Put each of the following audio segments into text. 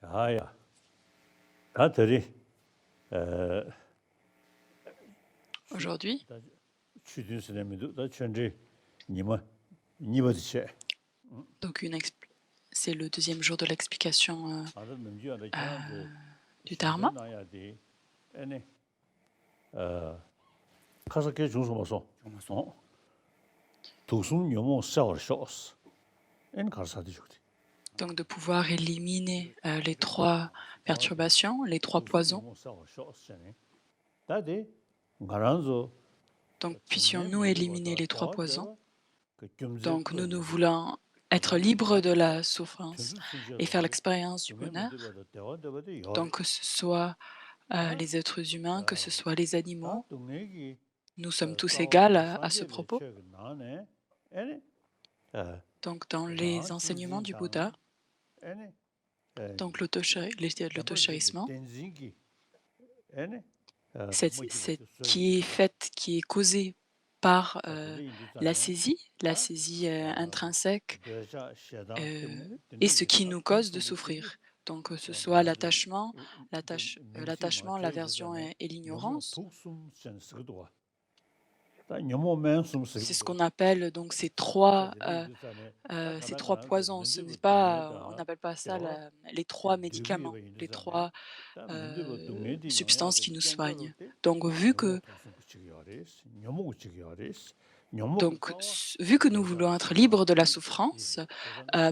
아야, 다들이 어, 취, Aujourd'hui, 다 취준생님도 다 전체 니버드체. donc c'est le deuxième jour de l'explication 아들 능지하다 euh, 지나서 du Dharma. 신선나야 돼. 아니, 가서게 중소모소. 도순 요모 샤워쇼스. 엔 가서디 좋지. Donc de pouvoir éliminer les trois perturbations, les trois 도순 poisons. 요모 샤워쇼스네. 다데 가란조 Donc 정내 puissions-nous éliminer 문제보다 les trois poisons. 대화되어 그 겸제 Donc nous 거는 voulons être libres de la souffrance 전주 et faire 순지하고 l'expérience du 정내 bonheur. 문제보다 대화되어도 Donc que ce soit 다 les êtres humains, que ce soit les 다 animaux, 동네기 nous sommes tous égaux 싸우고 à ce 산재를 propos. 쳐가 나네. 아니 Donc dans les 당 enseignements du 진진상 Bouddha, 아니 donc 잠버지기 l'autocharissement, 댄진기 아니 c'est 뭐지도 qui est 소리도 faite, qui est causée par 다들 인도잖아. la saisie intrinsèque, 대자 시다 et ce 때문에 qui nous cause de 좀 souffrir. Donc que ce soit 나도 l'attachement, l'aversion et 너무 l'ignorance. 독숨 센스도 와. 다 너무 맨숨 C'est ce 쓰기도. qu'on appelle donc ces trois poisons. Ce n'est pas, on n'appelle pas ça les trois médicaments, les trois substances qui nous soignent. Donc vu que nous voulons être libres de la souffrance,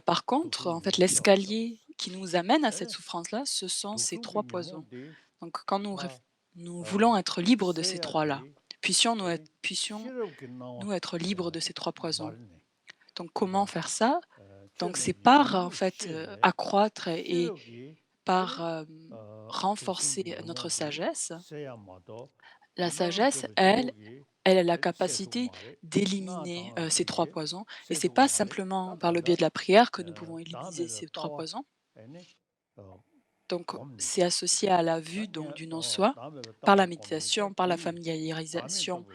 par contre, en fait, l'escalier qui nous amène à cette souffrance-là, ce sont ces trois poisons. Donc quand nous voulons être libres de ces trois-là, puissions-nous être libres de ces trois poisons. Donc comment faire ça? Donc c'est par en fait accroître et par renforcer notre sagesse. La sagesse, elle a la capacité d'éliminer ces trois poisons. Et c'est pas simplement par le biais de la prière que nous pouvons éliminer ces trois poisons. Donc c'est associé à la vue donc, du non-soi, par la méditation, par la familiarisation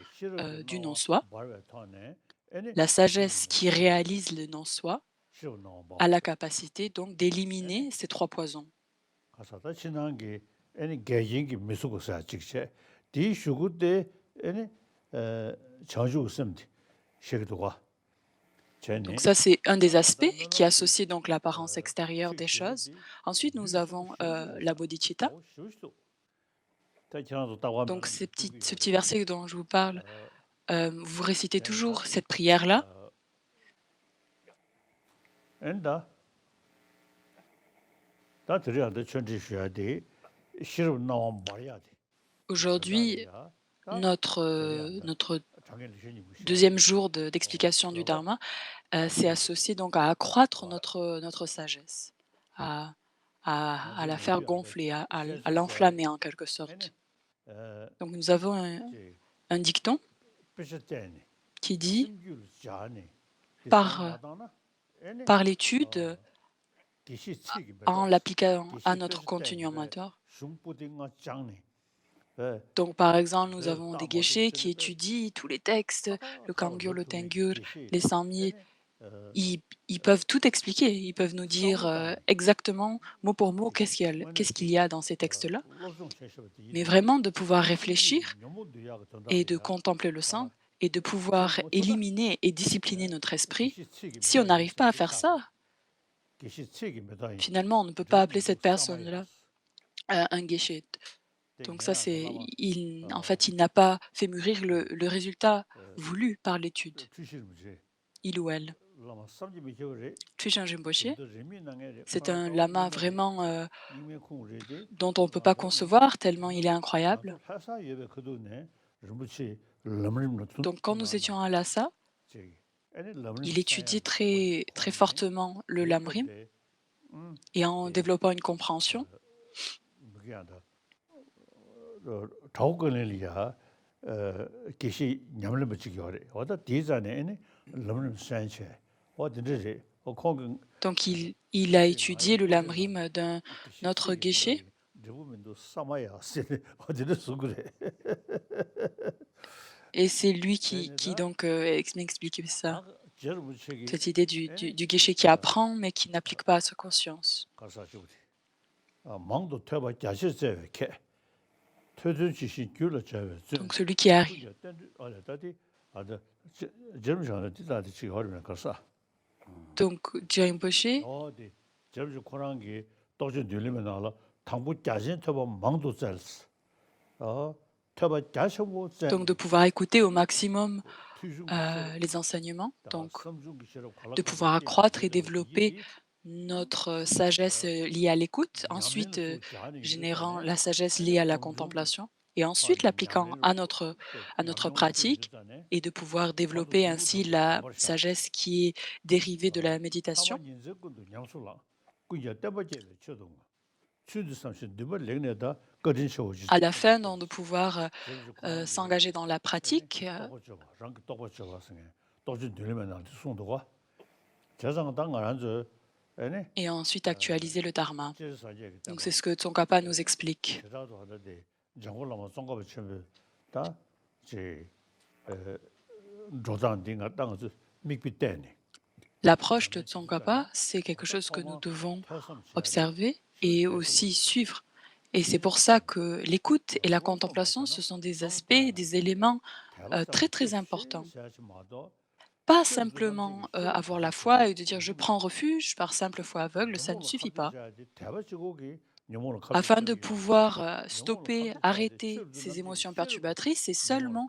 du non-soi. La sagesse qui réalise le non-soi a la capacité donc d'éliminer ces trois poisons. 가사다 지난 게 아니 개인기 미숙사 직체 디 슈구데 아니 자주 웃음디 시기도가 Donc ça, c'est un des aspects qui associe donc l'apparence extérieure des choses. Ensuite, nous avons la bodhicitta. Donc ce petit verset dont je vous parle, vous récitez toujours cette prière-là. 엔다 다 들여다 천지 쉬어야 돼 싫어 나와 말이야 돼 Aujourd'hui, notre deuxième jour d'explication du Dharma, c'est associé donc à accroître notre sagesse, à la faire gonfler, à l'enflammer en quelque sorte. Donc nous avons un dicton qui dit, par l'étude, en l'appliquant à notre continuum mental. Donc par exemple, nous avons des geshe qui étudient tous les textes, le Kangyur, le Tengyur, les Samye. Ils peuvent tout expliquer, ils peuvent nous dire exactement, mot pour mot, qu'est-ce qu'il y a dans ces textes-là. Mais vraiment de pouvoir réfléchir et de contempler le sang et de pouvoir éliminer et discipliner notre esprit, si on n'arrive pas à faire ça, finalement, on ne peut pas appeler cette personne-là un geshe. Donc ça, en fait, il n'a pas fait mûrir le résultat voulu par l'étude, il ou elle. Trishan Rinpoche, c'est un lama vraiment dont on ne peut pas concevoir tellement il est incroyable. Donc quand nous étions à Lhasa, il étudiait très, très fortement le Lamrim et en développant une compréhension, donc il a étudié le Lamrim d'un autre geshe. Et c'est lui qui donc m'expliquait ça, cette idée du geshe qui apprend mais qui n'applique pas à sa conscience. 망도 퇴바 자실세 개 퇴준 지시 줄을 제외 Donc celui qui arrive. 그게 때 알다디 아다 점점은 뒤다디 지가 어려면 가서 Donc Dieu Rinpoché, 어디 점점 코랑기 또좀 늘리면 알아 당부 자신 퇴바 망도 짤스 퇴바 자셔고 짤 donc de pouvoir écouter au maximum 투중 싫어 les enseignements, 다 donc 섬중 싫어 de 관락도 pouvoir 게임 accroître et 되는 développer 이디 notre sagesse liée à l'écoute, ensuite 냠내는 또 자는 générant 이르다네 la sagesse liée 아니 à la 섬중기 contemplation, et 아 ensuite l'appliquant 냠내는 à notre 냠용도 또 pratique, 이르다네 et de pouvoir 가도 développer ainsi 두부터도 la 가버샤 sagesse qui est dérivée de la méditation. 타만 인석군도 냠술라 그야 때버제베 쳐동 추드 삼신 두번 랭내다 거진 쇼지 À la fin, donc, de pouvoir 제주 코랑기 s'engager dans la 에네 pratique, 또고쳐 랑 또고쳐 봤으니 또좀 들리면 나한테 송도가 재상 당을 안줘 에네 et ensuite actualiser le dharma. 제주 사제기 Donc 때문에 c'est ce que Tsongkhapa nous explique. 제자도 하는데 정골라만 송가be 치면 다제 조단 딩가 땅에서 믹비 때네 L'approche de Tsongkhapa, c'est quelque chose que nous 토마 devons 태섬 시야리 observer 쉬울 et 때 aussi 그거 suivre. Et c'est pour ça que l'écoute et la contemplation, ce sont des aspects, des éléments très très importants. Pas simplement avoir la foi et de dire je prends refuge par simple foi aveugle, ça ne suffit pas. Afin de pouvoir stopper, arrêter ces émotions perturbatrices, c'est seulement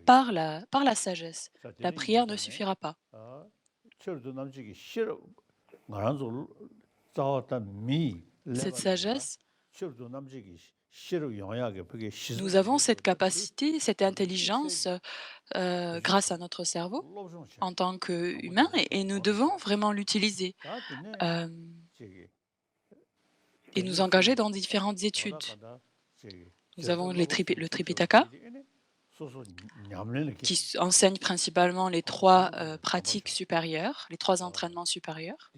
par la sagesse. La prière ne suffira pas. Cette sagesse, nous avons cette capacité, cette intelligence grâce à notre cerveau en tant qu'humain et nous devons vraiment l'utiliser euh, et nous engager dans différentes études. Nous avons le Tripitaka qui enseigne principalement les trois pratiques supérieures, les trois entraînements supérieurs.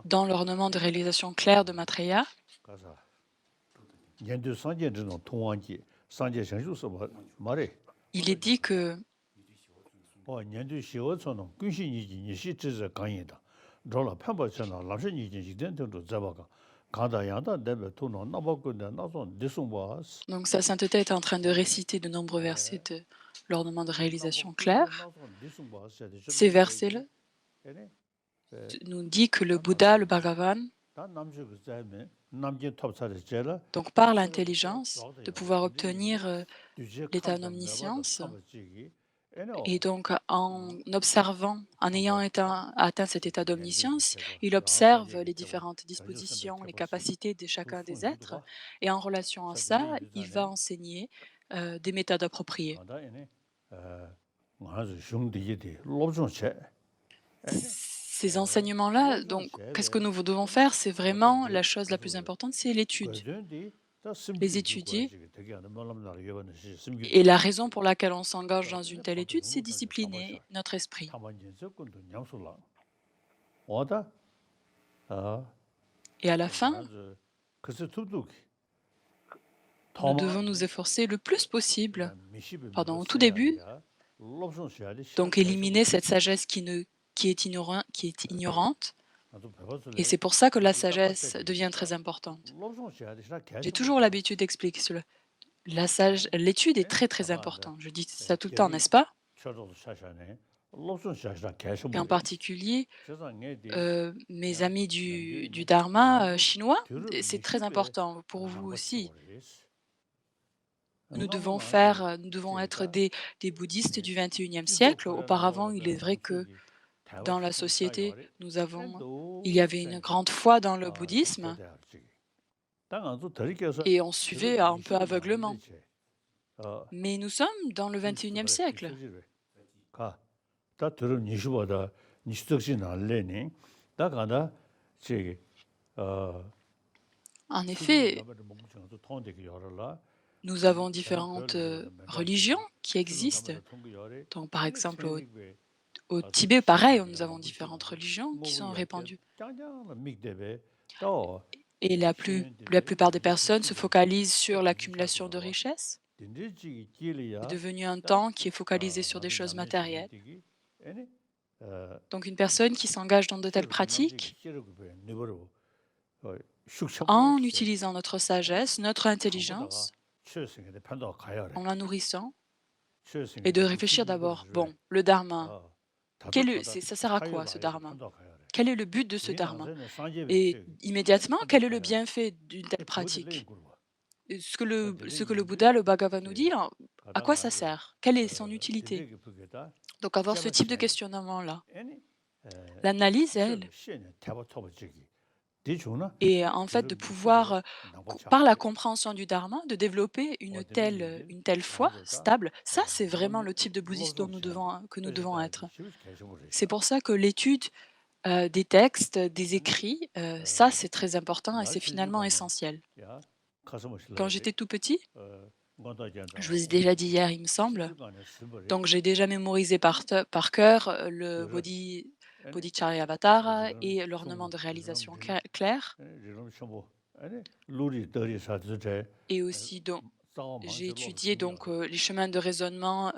Dans l'ornement de réalisation claire de Maitreya, il est dit que donc sa sainteté est en train de réciter de nombreux versets de l'ornement de réalisation claire. Ces versets-là nous disent que le Bouddha, le Bhagavan, donc par l'intelligence, de pouvoir obtenir l'état d'omniscience, et donc en observant, en ayant atteint cet état d'omniscience, il observe les différentes dispositions, les capacités de chacun des êtres, et en relation à ça, il va enseigner des méthodes appropriées. Ces enseignements-là, donc, qu'est-ce que nous devons faire? C'est vraiment la chose la plus importante, c'est l'étude. Les étudier. Et la raison pour laquelle on s'engage dans une telle étude, c'est discipliner notre esprit. Et à la fin, nous devons nous efforcer le plus possible, au tout début, donc éliminer cette sagesse qui est ignorante. Et c'est pour ça que la sagesse devient très importante. J'ai toujours l'habitude d'expliquer cela. L'étude est très très importante. Je dis ça tout le temps, n'est-ce pas? Et en particulier, mes amis du Dharma chinois, c'est très important pour vous aussi. Nous devons être des bouddhistes du XXIe siècle. Auparavant, il est vrai que dans la société, il y avait une grande foi dans le bouddhisme et on suivait un peu aveuglement. Mais nous sommes dans le XXIe siècle. En effet, nous avons différentes religions qui existent. Donc, par exemple, au Tibet, pareil, nous avons différentes religions qui sont répandues. Et la plupart des personnes se focalisent sur l'accumulation de richesses. est devenu un temps qui est focalisé sur des choses matérielles. Donc une personne qui s'engage dans de telles pratiques, en utilisant notre sagesse, notre intelligence, en la nourrissant, et de réfléchir d'abord, bon, le dharma, ça sert à quoi ce dharma? Quel est le but de ce dharma? Et immédiatement, quel est le bienfait d'une telle pratique? Et ce que le Bouddha, le Bhagavad nous dit, à quoi ça sert? Quelle est son utilité? Donc avoir ce type de questionnement-là. L'analyse, elle, et en fait de pouvoir, par la compréhension du dharma, de développer une telle foi stable, ça c'est vraiment le type de bouddhiste que nous devons être. C'est pour ça que l'étude, des textes, des écrits, ça c'est très important et c'est finalement essentiel. Quand j'étais tout petit, je vous ai déjà dit hier, il me semble, donc j'ai déjà mémorisé par cœur, le Bodhicharyavatara et l'ornement de réalisation claire, et aussi donc j'ai étudié donc, les chemins de raisonnement,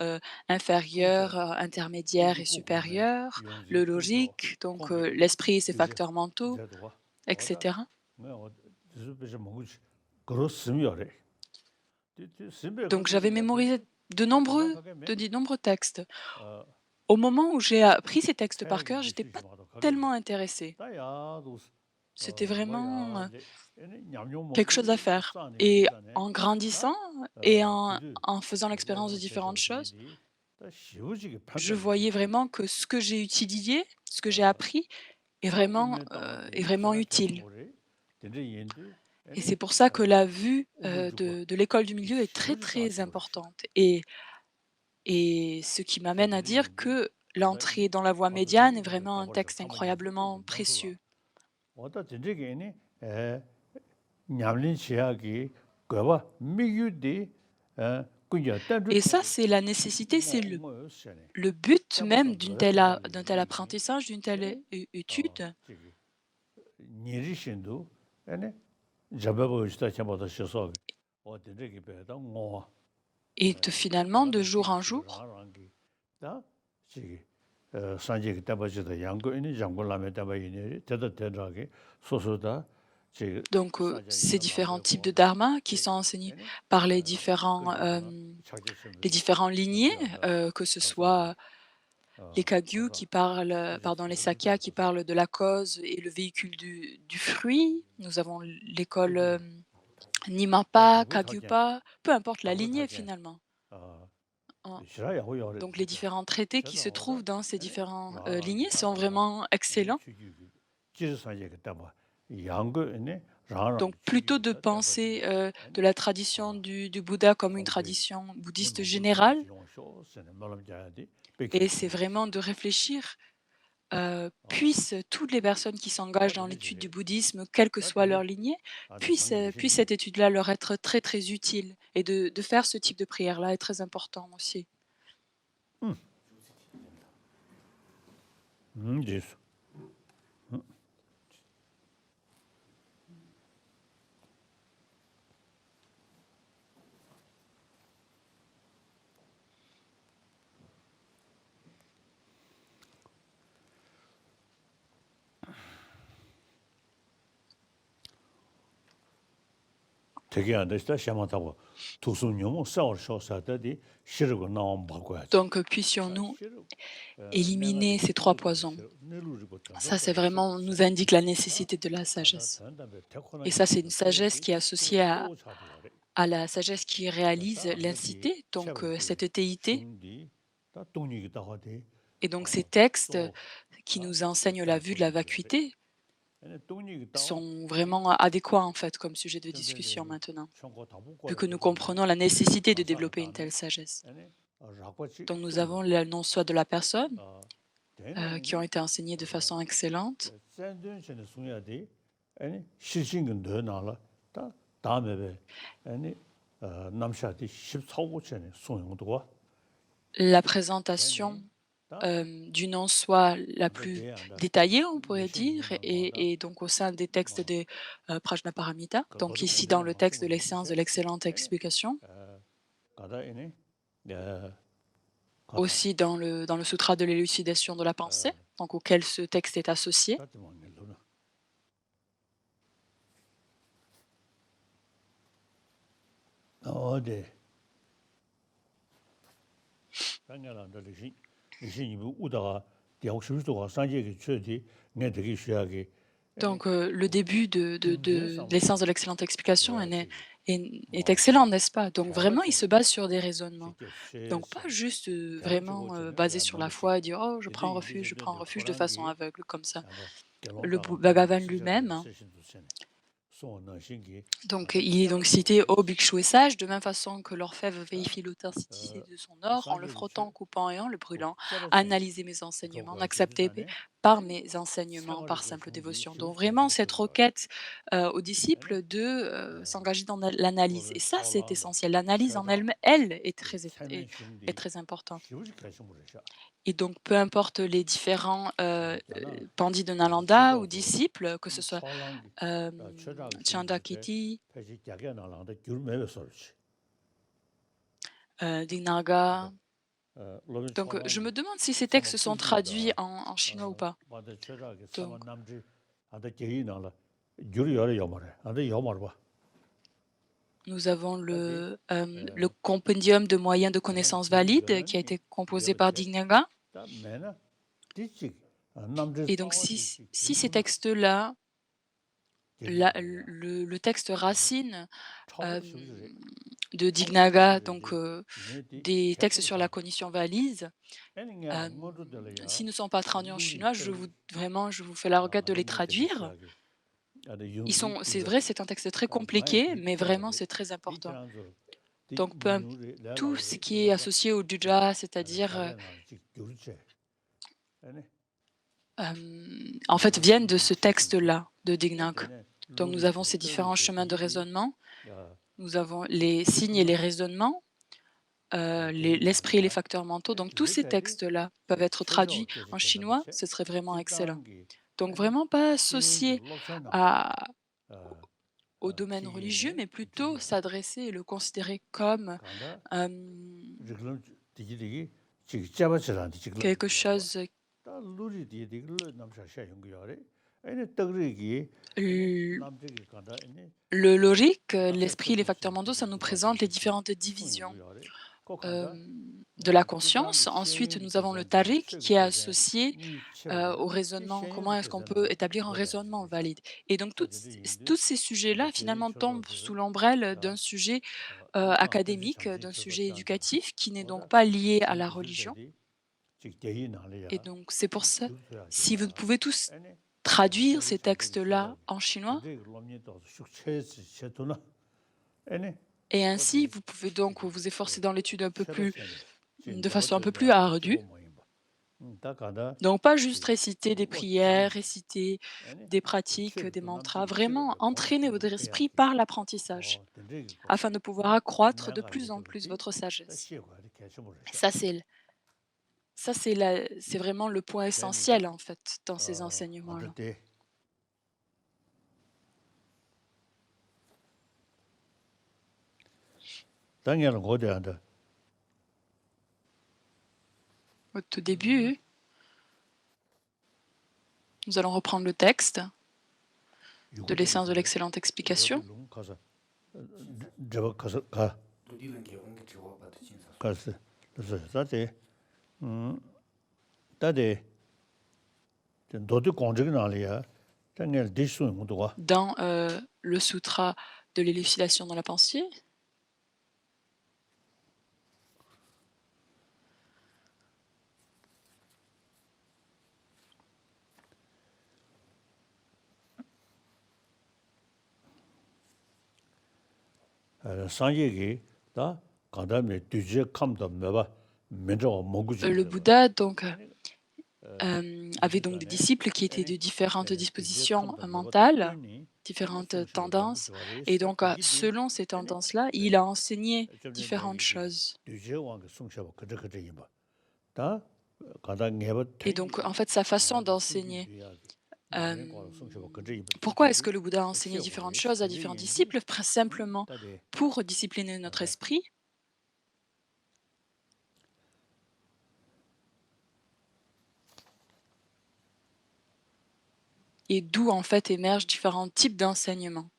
inférieurs, intermédiaires et supérieurs, le logique, donc, l'esprit et ses facteurs mentaux, et cetera. Donc j'avais mémorisé de nombreux textes. Au moment où j'ai appris ces textes par cœur, j'étais pas tellement intéressée. C'était vraiment, quelque chose à faire, et en grandissant et en faisant l'expérience de différentes choses, je voyais vraiment que ce que j'ai étudié, ce que j'ai appris est vraiment utile, et c'est pour ça que la vue, de l'école du milieu est très, très importante, et ce qui m'amène à dire que l'entrée dans la voie médiane est vraiment un texte incroyablement précieux. Et ça, c'est la nécessité, c'est le but même d'un tel apprentissage, d'une telle étude, et de finalement, de jour en jour, donc ces différents types de dharma qui sont enseignés par les différents lignées, que ce soit les Kagyu qui parlent, pardon, les Sakyas qui parlent de la cause et le véhicule du fruit. Nous avons l'école, Nimapa, Kagyupa, peu importe la lignée finalement. En Donc les différents traités qui se trouvent dans ces différents, lignées sont vraiment excellents. Donc plutôt de penser, de la tradition du Bouddha comme une tradition bouddhiste générale, et c'est vraiment de réfléchir, puissent toutes les personnes qui s'engagent dans l'étude du bouddhisme, quelle que soit leur lignée, puisse cette étude-là leur être très, très utile, et de faire ce type de prière-là est très important aussi.です。되게 안 되시다 시험한다고 두순용은 싸울 쇼사다디 싫고 나온 바꿔야 돼. Donc puissions-nous éliminer ces trois poisons. Ça, c'est vraiment, on nous indique la nécessité de la sagesse. Et ça, c'est une sagesse qui est associée à la sagesse qui réalise l'incité, donc cette téité. Et donc ces textes qui nous enseignent la vue de la vacuité sont vraiment adéquats en fait comme sujet de discussion maintenant, vu que nous comprenons la nécessité de développer une telle sagesse. Donc nous avons le non-soi de la personne, qui ont été enseignés de façon excellente. La présentation du non-soi la plus détaillée, on pourrait dire, et donc au sein des textes des Prajnaparamita, donc ici dans le texte de l'essence de l'excellente explication. 가다 이네 가다 Aussi dans le sutra de l'élucidation de la pensée, donc auquel ce texte est associé. 따뜻한 일로나 어디 당연한데 리신이 우다가 대학술도가 산지에 최디 내 되게 쉬하게 Donc le début de l'essence de l'excellente explication est 뭐 excellent, n'est-ce pas? Donc vraiment, il 대화성 se base sur des raisonnements. 직접 Donc pas 쉐서 juste vraiment 대학적으로 전에 basé 야 sur la 넘어지 foi et dire oh, 이제 je prends 이제 refuge de façon 고란기 aveugle comme ça. 아마 Le 결론가가 Bhagavan 시작을 lui-même, hein, 세신도 세네 소원은 신기 donc il est donc cité ô bhikshu et sage, de même façon que l'orfèvre vérifie l'authenticité de son or en le 산지를 frottant, coupant et en le brûlant. 짜봤어요 Analysez mes enseignements, 도가 n'acceptez 지지산에 par mes enseignements, 생활의 par 그 simple 성질이 dévotion. Donc 휴식하게 vraiment cette 되더라 requête aux 아니 disciples de s'engager dans l'analyse. 그거를 Et ça, c'est 차올라온다 essentiel. L'analyse en 샤다 elle, elle est 그 체면 est 심리 très importante. 휴식하신 분이셔 Et donc, peu importe les différents 있잖아 pandits de 그 Nalanda ou 시도하고 disciples, que ce 이 soit 차올라온 게 euh, 최다가 심을 때 Chandakiti, 폐지 약에 나란다 귤 매매 쏠지 Dignaga. 그러니까 로빈 Donc, je 차올라온 me 게 demande si ces 사마 textes sont traduits 꾸지다 en chinois ou pas. 맞아 최다가 사마 Donc, 남지 안다 개인 나라 귤이 열에 요마래 안다 요마르 봐 nous avons 따지 le compendium de moyens de 나는 connaissances 귤이 valides qui a 열하니 été composé par 여버체 Dignaga. 다 매나 뒤직 남지 Et donc, 싸워 뒤직 si ces 귤도나 textes-là, 개인 나라야 le texte racine 처벌 euh, 수비를 de 처벌 Dignaga, donc 수비를 이네디 des textes 개토로 sur la 사 cognition valise, 애는 euh, 앙모도 s'ils 들려야 ne sont pas traduits en 루리 chinois, 떡 je vous fais la requête de 아다 les 내 되게 traduire. 시작이 아다 융리 C'est 띠가 vrai, c'est un texte très 다 많이 compliqué, mais vraiment, 뒤쳐야지 c'est très important. 뒤쳐서 Donc, 뒤뉴리 tout 내가 ce qui est 이거가 associé au 지 Juja, c'est-à-dire, 자기가 나지 교르체 아니 en fait, viennent de 이 ce 시신도 texte-là, de Dignac. 이제는 Donc, nous 루리 avons ces différents 떡이 chemins de 되게 raisonnement. 야 Nous avons les signes et les 뒤토나 raisonnements, 개인 l'esprit et les 나라야 facteurs mentaux. Donc, tous ces 이제까지 textes-là peuvent être traduits 최저 계속 en 된다면 chinois. Ce serait vraiment excellent. 집단기 Donc, 아니 vraiment pas 신인지 associé 록산나라 à, au domaine religieux, 시기네 mais plutôt 뒤지야 s'adresser et le considérer comme 간다 euh, 지금 디지디기 지금 잡아서란디 지금 quelque chose. 다 루리 디디글 남샤샤 연구야래 아니 떡리기 l- 남지기 간다 아니 Le logique, l'esprit, les 아펙트 facteurs mentaux, ça nous présente les différentes divisions 연구야래 꼭 euh, 간다 de la 집단기 conscience. Ensuite, 신인지 nous avons le 계산되는 tariq qui est 최고까지 associé 이 체험을 au 이 raisonnement. Comment 신인지 est-ce qu'on peut 계산하는 établir un 뭐다 raisonnement 그러지 valide? Et donc, 어제도 얘기인데 tous ces 간다 sujets-là, 개인 finalement, tombent 초등학교에서 sous l'ombrelle d'un 야 sujet 일단 어떤지 académique, 잠시 d'un 저거 sujet 짠다 éducatif qui n'est donc 뭐다 pas lié à la 이 religion. 기술자들이 즉 개인 Et 알이야 donc, c'est pour 이 ça, si vous 교수야기야 pouvez tous 아니 traduire 저기 ces 자기를 textes-là 시도하고 en chinois, 근데 롬니도 숙체스 셰도나 아니 et ainsi, 어디 vous pouvez donc vous efforcer dans l'étude un peu plus, 쉐바세네 de 진짜 façon un peu plus 버텨야 ardue. 주고 모임 다 가다 Donc, pas juste 지 réciter des prières, 로찬 réciter 아니 des 그 pratiques, des 책도 mantras, 남들이 책을 vraiment entraîner votre esprit 공부해야지 par l'apprentissage 된다고 afin de pouvoir accroître de 내가 plus 이제 en plus 그러지 votre 다 sagesse. 시험을 계속 보내셔 Ça, c'est vraiment le point 됩니다 essentiel en fait dans ces 어떨 enseignements-là. 때 당연히 고대한다 Au tout début, nous allons reprendre le texte de l'essence de l'excellente explication. 가서 저 가서 가 가서 그래서 다들 다들 너도 공적이 나리야 당연히 디스는 것도 와 Dans le sutra de l'élucidation dans la pensée, 상얘기 다 가다음에 뒤에 감도 매봐 먼저 먹으지 le Bouddha donc avait donc des disciples qui étaient de différentes dispositions mentales, différentes tendances, et donc selon ces tendances-là, il a enseigné différentes choses. 뒤에 왕게 송셔 그저 그저 이봐 다 가다 내버 Et donc en fait sa façon d'enseigner. Pourquoi est-ce que le Bouddha a enseigné différentes choses à différents disciples? Simplement pour discipliner notre esprit et d'où en fait émergent différents types d'enseignements.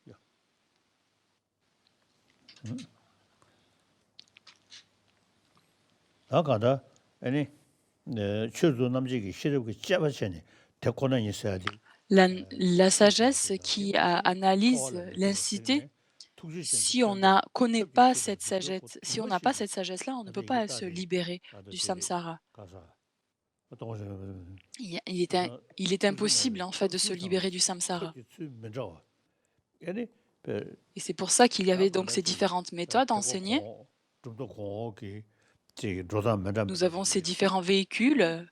아까다 아니 최소 남지기 시럽이 짜바체니 대코는 있어야 돼. La sagesse qui analyse l'incité, si on connaît pas cette sagesse, si on n'a pas cette sagesse-là, on ne peut pas se libérer du samsara. Il est impossible en fait de se libérer du samsara. Et c'est pour ça qu'il y avait donc ces différentes méthodes enseignées. Nous avons ces différents véhicules.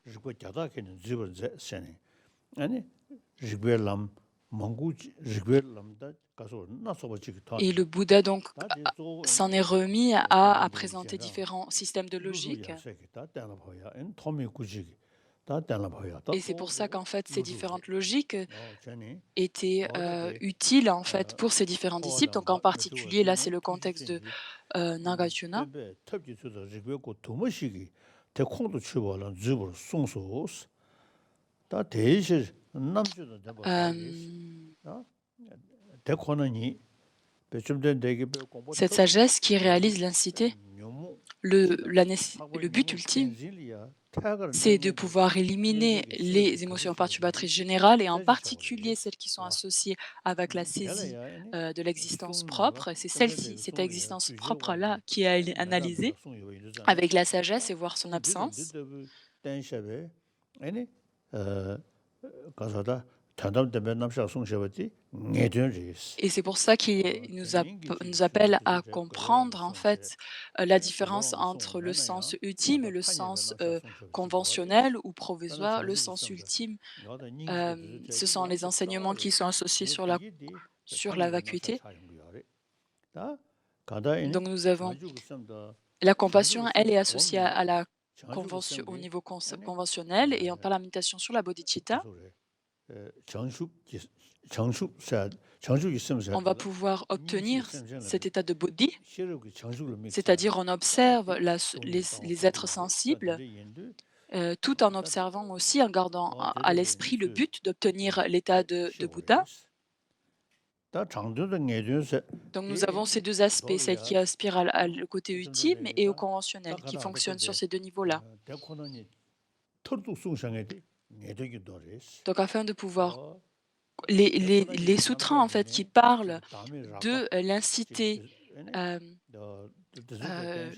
Et le Bouddha donc s'en est remis à présenter différents systèmes de logique. Et c'est pour ça qu'en fait ces différentes logiques étaient utiles en fait pour ces différents disciples. Donc en particulier là c'est le contexte de Nagarjuna. Cette sagesse qui réalise l'incité, le but ultime, c'est de pouvoir éliminer les émotions perturbatrices générales et en particulier celles qui sont associées avec la saisie de l'existence propre. C'est celle-ci, cette existence propre-là qui est analysée avec la sagesse et voir son absence. Et c'est pour ça qu'il nous appelle à comprendre en fait la différence entre le sens ultime et le sens conventionnel ou provisoire. Le sens ultime, ce sont les enseignements qui sont associés sur la vacuité. Donc nous avons la compassion, elle est associée à la convention, au niveau conventionnel et par la méditation sur la bodhicitta. On va pouvoir obtenir cet état de bodhi, c'est-à-dire on observe les êtres sensibles, tout en observant aussi, en gardant à l'esprit le but d'obtenir l'état de Bouddha. Donc nous avons ces deux aspects, celle qui aspire au côté ultime et au conventionnel, qui fonctionne sur ces deux niveaux-là. Donc afin de pouvoir les sutras en fait qui parlent de l'incité,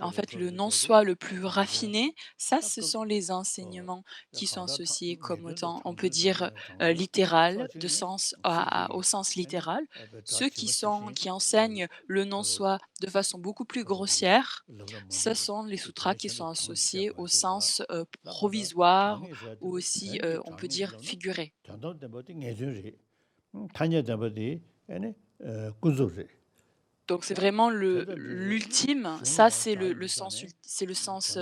en fait le non-soi le plus raffiné, ça ce sont les enseignements qui sont associés comme étant, on peut dire, littéral, au sens littéral. Ceux qui enseignent le non-soi de façon beaucoup plus grossière, ce sont les sutras qui sont associés au sens provisoire ou aussi, on peut dire, figuré. Donc c'est vraiment l'ultime, ça c'est le sens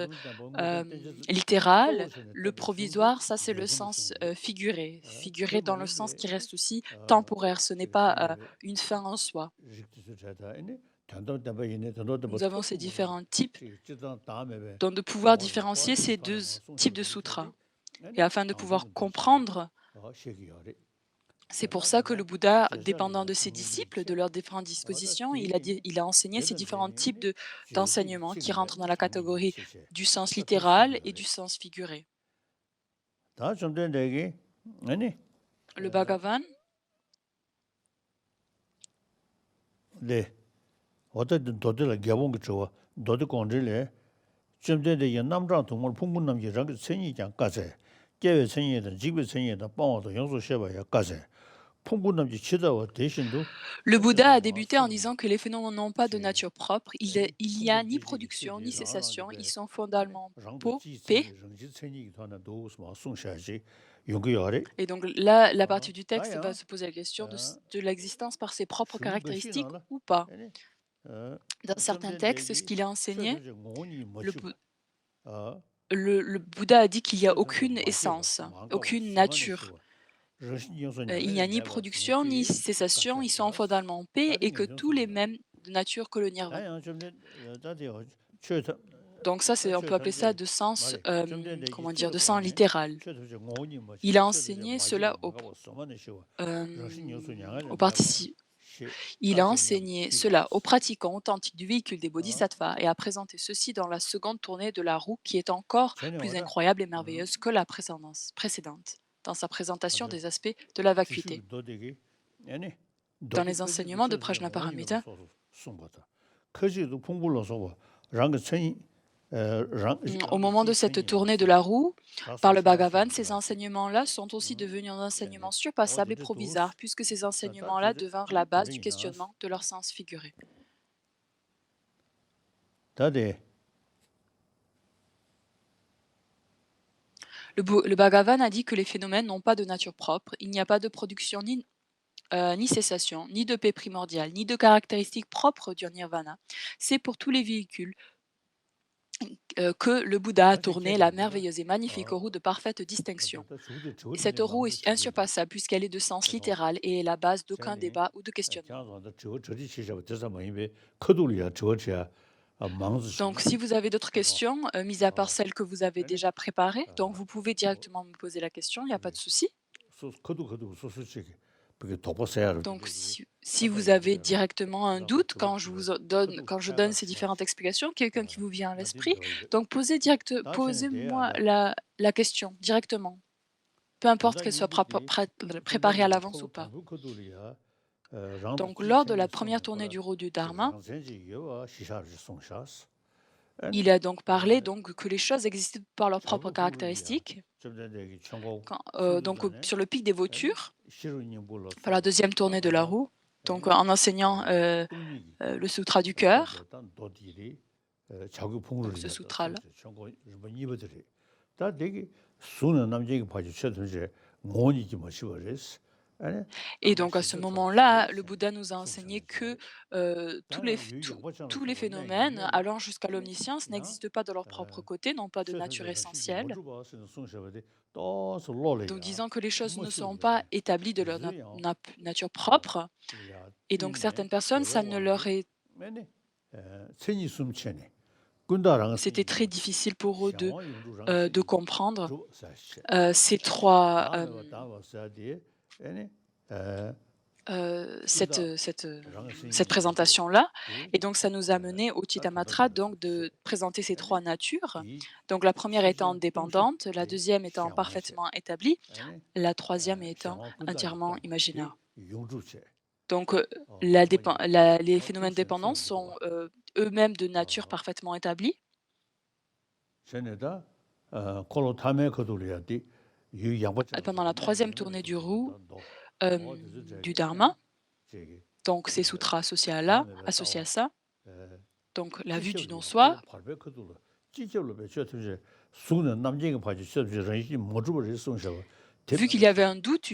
littéral, le provisoire, ça c'est le sens figuré, figuré dans le sens qui reste aussi temporaire, ce n'est pas une fin en soi. Nous avons ces différents types, donc de pouvoir différencier ces deux types de sutras. Et afin de pouvoir comprendre, c'est pour ça que le Bouddha, dépendant de ses disciples, de leurs différentes dispositions, il a enseigné ces différents types d'enseignements qui rentrent dans la catégorie du sens littéral et du sens figuré. Le Bhagavan, le Bouddha a débuté en disant que les phénomènes n'ont pas de nature propre, il n'y a ni production ni cessation, ils sont fondamentalement paix. Et donc là, la partie du texte va se poser la question de l'existence par ses propres caractéristiques ou pas. Dans certains textes, ce qu'il a enseigné, le Bouddha a dit qu'il n'y a aucune essence, aucune nature. Il n'y a ni production ni cessation, ils sont en paix et que tous les mêmes de nature que le nirvana. Donc ça, on peut appeler ça de sens, comment dire, de sens littéral. 최도저 원이 뭐 Il a 최도저 enseigné cela 마지막 뭐가 소만의 시와 정신 요소 aux 양아는 다가 participants. 시 Il a 다세냐 enseigné cela aux 시바스 pratiquants authentiques du véhicule des 어 bodhisattvas et a présenté ceci dans la seconde tournée de la roue qui est encore 전에 plus 와라 incroyable et 어 merveilleuse que la précédente, dans sa présentation 아주 des aspects de la vacuité. 지식이 도되게 아니 Dans les 도덕까지도 enseignements de 최도저 원이라고 Prajnaparamita, 써서 쓴 거다 거지도 풍불로서 뭐 랑의 천이 랑 au moment de 랑의 cette 천이 tournée de la roue, par le Bhagavan, 다소샤스는 ces 다지 enseignements-là sont aussi 어 devenus un 쟤네 enseignement surpassable et 어디도 도스 provisoire, puisque ces 다 enseignements-là 주제 devinrent la base du 도랭이 나왔어 questionnement de leur sens figuré. 다데 Le Bhagavan a dit que les phénomènes n'ont pas de nature propre, il n'y a pas de production ni cessation, ni de paix primordiale, ni de caractéristiques propres du nirvana. C'est pour tous les véhicules que le Bouddha a 다시 tourné la 깨달은데도 merveilleuse et magnifique 어 roue de parfaite distinction. 어쨌든 저도 Et cette 저어진데 roue 망도 est 저기다 insurpassable puisqu'elle est de sens 그래서 littéral et est la base d'aucun 쟤네 débat ou de questionnement. 장소한테 저지 치자고 대사 뭐 이게 커돌이야 저지야 Donc, 망즈시 si vous avez d'autres 그래서 questions, mis à part 어 celles que vous avez 쟤네 déjà préparées, donc vous pouvez 어뭐 directement me poser la question, il n'y a pas de 저기 souci. 커도 소수치기 그게 독보세야를 Donc, 그게 si 하다 vous avez 얘기잖아 directement un 그다음에 doute 커도 quand je donne 타야가 ces 좋았어 différentes explications, quelqu'un qui 어 vous vient à l'esprit, 나딘 이제 donc 다시는 posez-moi 돼야다 la question directement, peu importe 내가 qu'elle soit 이부디 préparée à 전전에 l'avance ou 콜로 pas. 타부 커돌이야 랑도 Donc, lors de la première 찌생겼으면 tournée 거라 du roue du 그 Dharma, 랑센지 여와 시샤를 송샤스 아니 il a donc parlé donc que les choses existent par leurs propres 자부 풍물이야 caractéristiques. 좀 전에 얘기 천국 Donc, 순두전에 sur le pic des 아니 vautours, 시루님 par la 불렀어도 deuxième tournée de la 아까가 roue, donc 아니 en enseignant 뚱미기 le sutra du cœur, 섭제단 도디리 자기 donc ce 풍물이야 sutra-là. 천국 일본 이버들이 다 되게 수는 남자에게 봐주 쳐든지 원이지 뭐 시버렸어 아니 Et 그게 donc à ce 시도 moment-là, le 잡았어 Bouddha nous a enseigné 송샤를 que 잡았어 tous les, 다는 유익 받잖아 tous les 저거 내 phénomènes 이면에 allant jusqu'à 아니 l'omniscience 야 n'existent pas de leur propre côté, n'ont pas de nature 최선제가 시기 essentielle. 못 줘봤으면 송샤버디 또서 Donc 롤이야 disant que les choses 뭐 ne sont pas 시버리거든 établies de leur 그래요 nature 어 propre, 우리야 et donc 띠네 certaines personnes, ça ne leur 여러왕이 est, 매네 천이 숨체네 군다랑 c'était 생기지 très 마시 difficile pour eux 샹와 용주랑 de 생기지 comprendre 주 사실 ces trois, 다음에 다와서디 아니 cette, 군다 랑 cette 생기지 마시고 présentation-là. 디 Et donc, ça nous a mené au Chittamatra 다투다잖아 donc de présenter ces 아니 trois natures. 디 Donc, la première étant 시신 뚱신 dépendante, la 디 deuxième étant 샹와셰 parfaitement établie, 아니 la troisième étant 샹와 군다지 entièrement 디 imaginaire. 용주체 Donc, 어머니 les phénomènes 뚱신 dépendants 쓰는 sont 거와 eux-mêmes de nature 어 parfaitement établie. 전에다 콜로 타메 거돌이야디 이 양반처럼 Pendant la 내 troisième 이면에 tournée du 소소가 roue 너 euh, 어디서 du 저기 Dharma, 저기 donc ces sutras associés à 다음에 associés à 봤다와 ça, donc la vue du 찌셔리야 콜로 non-soi. 팔베 거돌 찌셔로 배쳐든지 수는 남쟁이 봐지 셔지人못 주버리 송셔 Vu qu'il y avait un 대단하시 doute,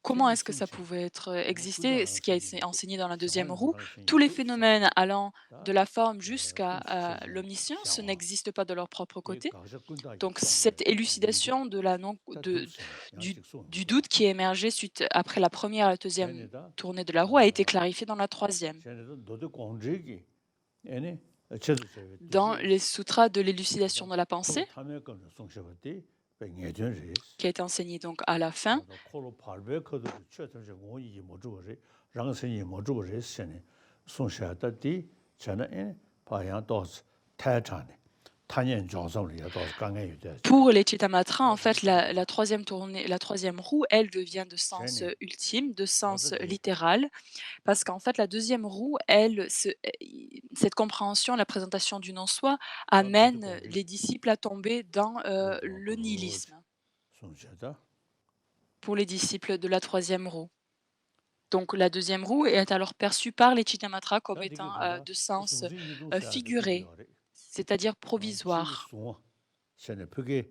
comment 천이 est-ce que ça 숨체 pouvait être 뭐 existé, 군다랑 ce qui a été 생기지 enseigné dans la deuxième 샹와이 roue, 군다랑 tous les 생기지 사실 phénomènes allant 다 de la forme jusqu'à 뚱치체지 l'omniscience 샹와 n'existent pas de leur propre 이 côté. 가셔 군다기 Donc cette 샹와이 용주 élucidation de la 다 de, 둘세 du, 양식 쏘는 du 거라 doute qui est émergé suite après la première et la deuxième 쟤네다 tournée de la roue a été clarifié dans la troisième. 쟤네도 너도 공직이 애니 저도 Dans 되지 les sutras de l'élucidation 그다 de la 콜로 pensée, 타메건 송셔버디 뱅예전 레스 qui a été enseigné donc à la fin, 나도 콜로 팔베커도 최선제 원이 못 주버리 랑선이 못 주버리 세네 송셔다디 저는 바양 도스 태찬네 탄연 조성리야 도스 강에 유대 pour les Chittamatra, en fait, 어디서 la troisième tournée, la troisième roue, elle devient de sens 쟤네 ultime, de sens 어디서 littéral, parce qu'en fait, la deuxième roue, elle, cette compréhension, la présentation du non-soi, 너도 amène 공직 les disciples à tomber dans 너도 le 그 nihilisme, 송셔다 pour les disciples de la troisième roue. Donc la deuxième roue est alors perçue par les Chittamatra comme 다 되게 étant 된다 de sens 송진이 동사야 되게 figuré, 요래 c'est-à-dire 지기 provisoire. 송 쟤네 벽에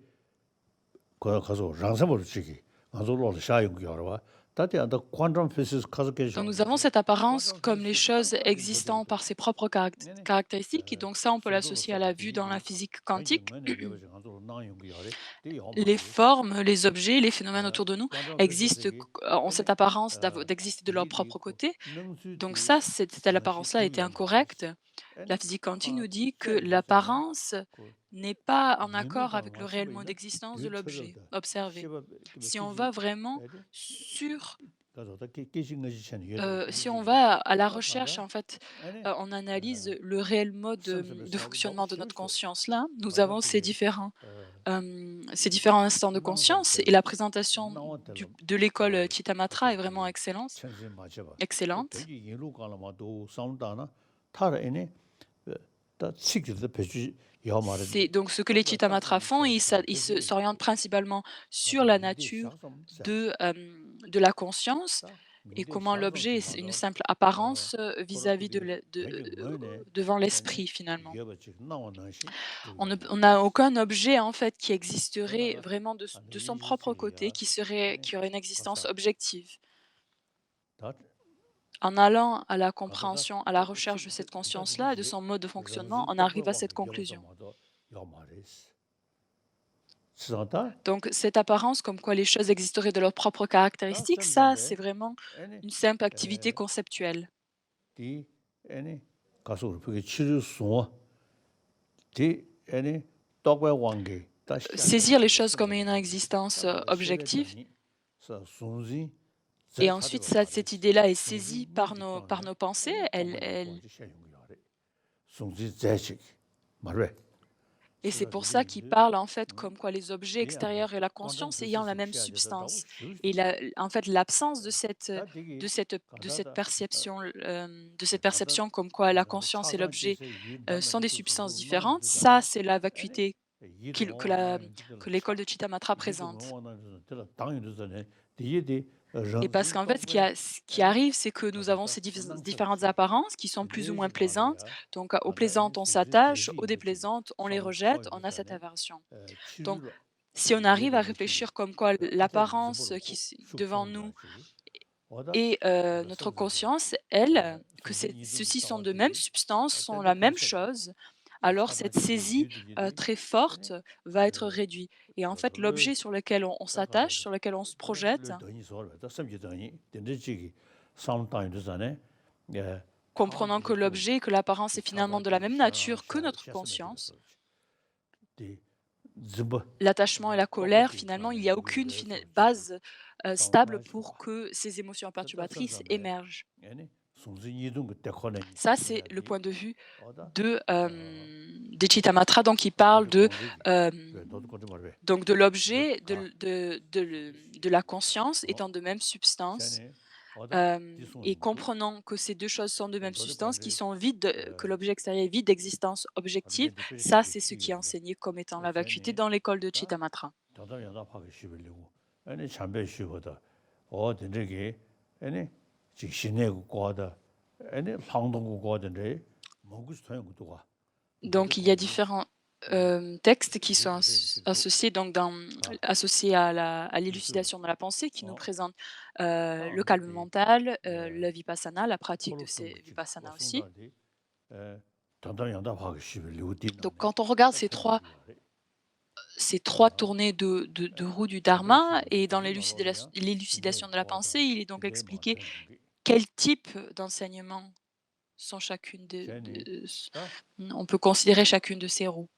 거 가서 랑사모를 지기 가서로 샤용 겨와 다들 안다 퀀텀 피지cs 가서 계셔 Donc nous avons cette apparence 퀀텀 comme les 피지cs choses 딴딴이 existant 거들이거든 par ses propres 네네 caractéristiques, et donc ça, on peut 순도로 l'associer à la 써봐 vue dans la 뒤기 physique 전기 quantique. 면에 되버지 가서 나용 겨래 되게 Les 엄마지 formes, les objets, les phénomènes autour de nous 퀀텀 existent, 피지cs ont 얘네 cette apparence d'exister de leur 이게 propre côté. Donc 능수디 cette apparence-là était 능시 incorrecte. La physique quantique nous dit que l'apparence n'est pas en accord avec le réel mode d'existence de l'objet observé. Si on va vraiment sur si on va à la recherche, en fait, on analyse le réel mode de fonctionnement de notre conscience là, nous avons ces différents instants de conscience et la présentation de l'école Chittamatra est vraiment excellente. C'est donc ce que les Chittamatra font, s'orientent principalement sur la nature de la conscience et comment l'objet est une simple apparence vis-à-vis devant l'esprit finalement. On n'a aucun objet en fait qui existerait vraiment de son propre côté, qui aurait une existence objective. En allant à la compréhension, à la recherche de cette conscience-là et de son mode de fonctionnement, on arrive à cette conclusion. Donc cette apparence comme quoi les choses existeraient de leurs propres caractéristiques, ça c'est vraiment une simple activité conceptuelle. Saisir les choses comme ayant une existence objective, et ensuite cette idée-là est saisie par nos pensées, et c'est pour ça qu'il parle en fait comme quoi les objets extérieurs et la conscience ayant la même substance. Et en fait l'absence de cette perception comme quoi la conscience et l'objet sont des substances différentes, ça c'est la vacuité que l'école de Chittamatra présente. Et parce qu'en fait, ce qui arrive, c'est que nous avons ces différentes apparences qui sont plus ou moins plaisantes. Donc, aux plaisantes, on s'attache, aux déplaisantes, on les rejette, on a cette aversion. Donc, si on arrive à réfléchir comme quoi l'apparence devant nous et notre conscience, que ceux-ci sont de même substance, sont la même chose, alors cette saisie très forte va être réduite. Et en fait, l'objet sur lequel on s'attache, sur lequel on se projette, comprenant que l'objet, que l'apparence est finalement de la même nature que notre conscience, l'attachement et la colère, finalement, il n'y a aucune base stable pour que ces émotions perturbatrices émergent. Ça, c'est le point de vue des Chittamatra, donc qui parle donc de l'objet, de la conscience étant de même substance, et comprenant que ces deux choses sont de même substance, qui sont vides, que l'objet extérieur est vide d'existence objective, ça, c'est ce qui est enseigné comme étant la vacuité dans l'école de Chittamatra. Donc il y a différents textes qui sont associés, donc associés à l'élucidation de la pensée, qui nous présentent le calme mental, le vipassana, la pratique de ces vipassana aussi. Donc quand on regarde ces trois tournées de roue du dharma et dans l'élucidation de la pensée, il est donc expliqué quel type d'enseignement sont chacune on peut considérer chacune de ces roues.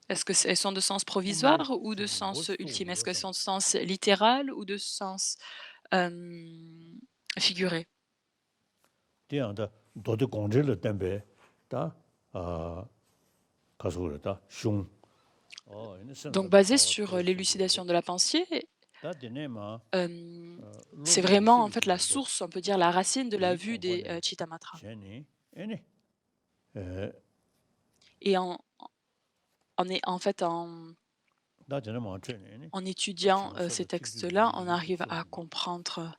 Est-ce qu'elles sont de sens provisoire ou de sens ultime? Est-ce qu'elles sont de sens littéral ou de sens figuré? Donc basé sur l'élucidation de la pensée, c'est vraiment en fait la source, on peut dire la racine de la vue des Chittamatra. Et en étudiant ces textes-là, on arrive à comprendre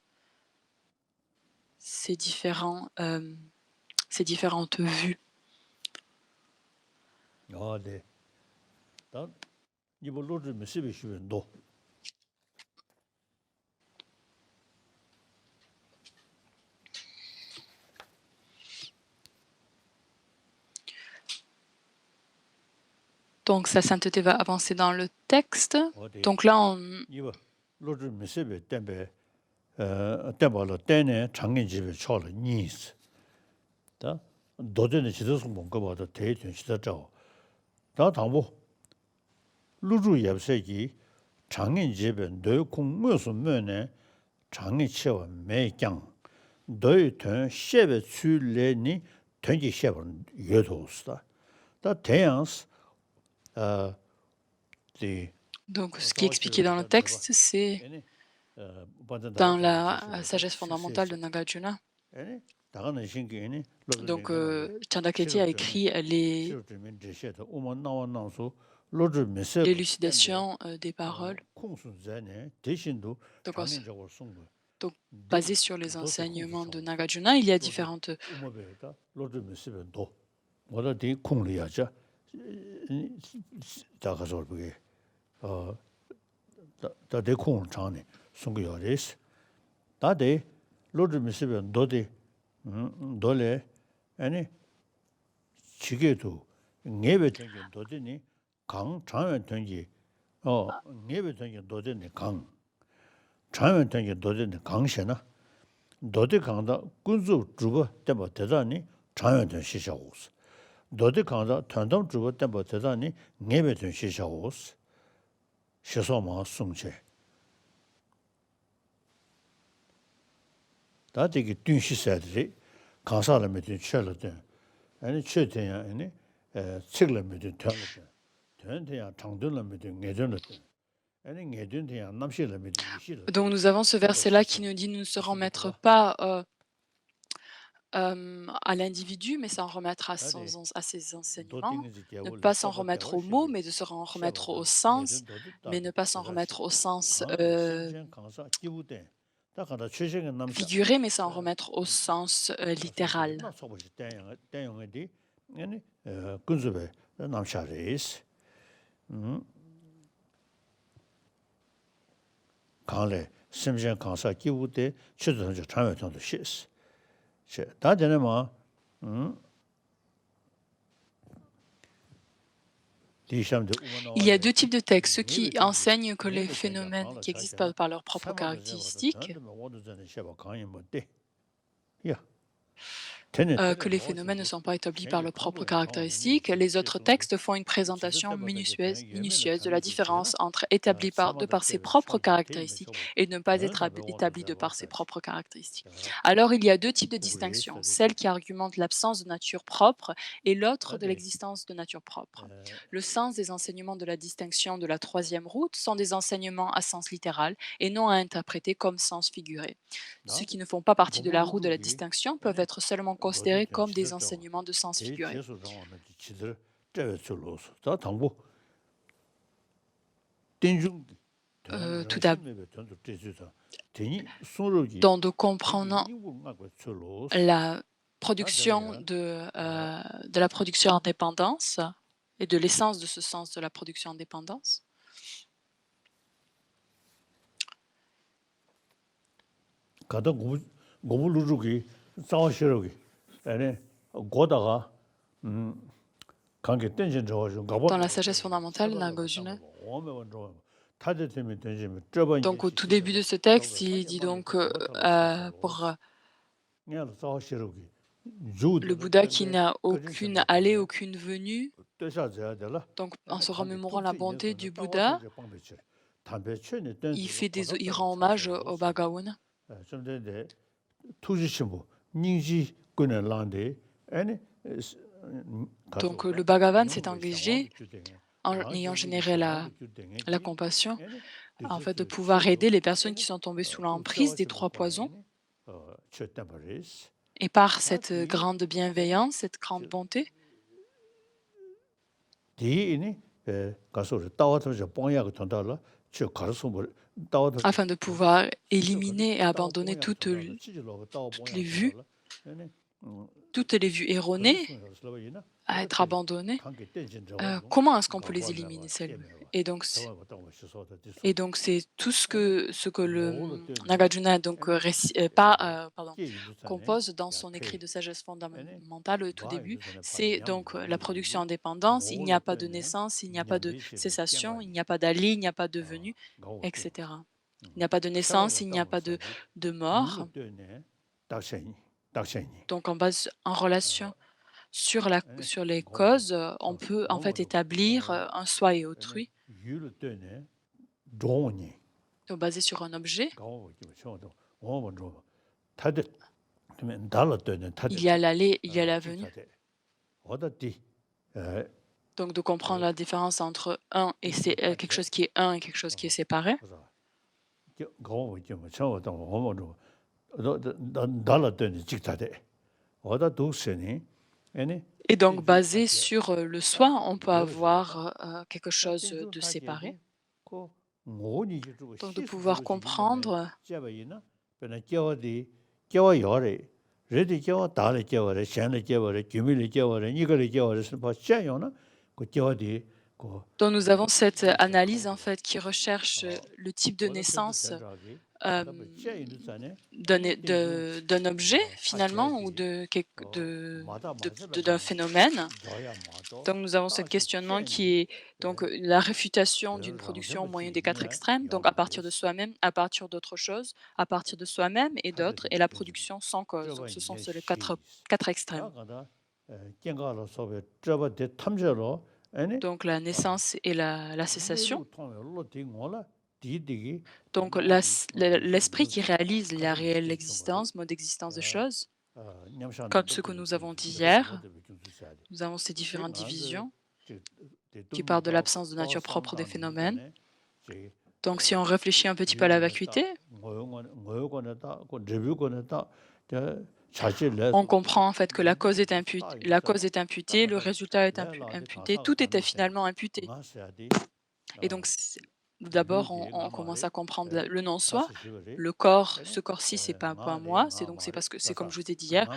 ces différentes vues. Donc sa sainteté va avancer dans le texte. Donc là, on 도전의 지도성 본거보다 대전 시다죠. 다 당부 루주 엽세기 장인 집에 뇌공 무슨 면에 장인 체와 매경 너의 셰베 출레니 된지 셰번 여도스다. 다 대양스 어 Donc, ce qui est expliqué dans le texte, c'est dans la sagesse fondamentale de Nagarjuna. Donc, Chandakirti a écrit l'élucidation des paroles. Donc, donc, basé sur les enseignements de Nagarjuna, il y a différentes 도레 아니 지게도 녜베 된게 도전이 강 장면 된게 녜베 된게 도전이 강 장면 된게 도전이 강셔나 도대 강다 군주 주버 때뭐 대단히 장면 된 시샤오스 도대 강다 단동 주버 때뭐 대단히 녜베 된 시샤오스 시소마 숨체 다 되게 뛴시세들이 강사를 믿은 철거든 아니 최대야 아니 책을 믿은 되었든 되는데야 장들을 믿은 예전을 아니 예전에야 남실을 믿은 이실을 Donc nous avons ce verset-là qui nous dit: «Nous ne se remettre pas, à l'individu, mais s'en remettre à ses enseignements, ne pas s'en remettre aux mots, mais de se en remettre au sens, mais ne pas s'en remettre au sens, figuré, mais s'en remettre au sens, littéral». 군수배 남샤레스 강래 심지어 강사 기부대 최전적 참여정도 시스 다전에 뭐 Il y a deux types de textes, ceux qui enseignent que les phénomènes qui existent par leurs propres caractéristiques, que les phénomènes ne sont pas établis par leurs propres caractéristiques. Les autres textes font une présentation minutieuse de la différence entre établi de par ses propres caractéristiques et ne pas être établi de par ses propres caractéristiques. Alors, il y a deux types de distinctions, celle qui argumente l'absence de nature propre et l'autre de l'existence de nature propre. Le sens des enseignements de la distinction de la troisième route sont des enseignements à sens littéral et non à interpréter comme sens figuré. Ceux qui ne font pas partie de la route de la distinction peuvent être seulement considérés comme des enseignements de sens figuré. Donc, de comprendre la production de la production indépendance et de l'essence de ce sens de la production indépendance. Dans la sagesse fondamentale, Nagarjuna. Donc au tout début de ce texte, il dit donc pour le Bouddha qui n'a aucune allée, aucune venue, donc en se remémorant la bonté du Bouddha, il rend hommage au Bhagavan. Donc le Bhagavan s'est engagé, en ayant généré la compassion, en fait, de pouvoir aider les personnes qui sont tombées sous l'emprise des trois poisons. Et par cette grande bienveillance, cette grande bonté, afin de pouvoir éliminer et abandonner toutes les vues erronées à être abandonnées. Comment est-ce qu'on peut les éliminer, celles? Et donc c'est tout ce que le Nagarjuna donc compose dans son écrit de sagesse fondamentale au tout début. C'est donc la production indépendance. Il n'y a pas de naissance, il n'y a pas de cessation, il n'y a pas d'aller, il n'y a pas de venue, etc. Il n'y a pas de naissance, il n'y a pas de mort. Donc en relation sur les causes, on peut en fait établir un soi et ene autrui, yulu tene dronyi donc basé sur un objet. gawo ki chawdo wo ro tade tme dala tene tade Il y a l'aller, il y a la venue. chikade oda di eh Donc de comprendre la différence entre un et c'est quelque chose qui est un et quelque chose qui est séparé. 그래서 gawo ki chawdo wo ro dala tene chikade oda duseni ene Et donc basé sur le soi, on peut avoir quelque chose de séparé. 고 ngoni ji zhugo Donc de shi su pouvoir zhugo ji yin ne comprendre. jia bai yin na pe na jia wa di jia wa yo re re di jia wa da le jia wa re xian le jia wa re ju mi le jia wa re ni ge le jia wa re shi ba xian yo na ko jia wa di ko Donc nous avons cette analyse en fait qui recherche le type de wa da zhe naissance zhe zha ge euh, da ba xian yin de zan ne d'un objet finalement ou d'un phénomène. Donc nous avons ce questionnement qui est donc la réfutation d'une production au moyen des quatre extrêmes, donc à partir de soi-même, à partir d'autre chose, à partir de soi-même et d'autres, et la production sans cause. Donc ce sont les quatre extrêmes. 로 소베 저바 대 탐저로 아니 Donc la naissance et la cessation. 내로 통로 딩올라 디디기 Donc l'esprit qui réalise la réelle existence, mode d'existence des choses, comme ce que nous avons dit hier, nous avons ces différentes divisions qui partent de l'absence de nature propre des phénomènes. Donc si on réfléchit un petit peu à la vacuité, on comprend en fait que la cause est imputée, le résultat est imputé, tout était finalement imputé. Et donc d'abord on commence à comprendre le non-soi, le corps, ce corps-ci c'est pas moi, c'est parce que c'est comme je vous ai dit hier.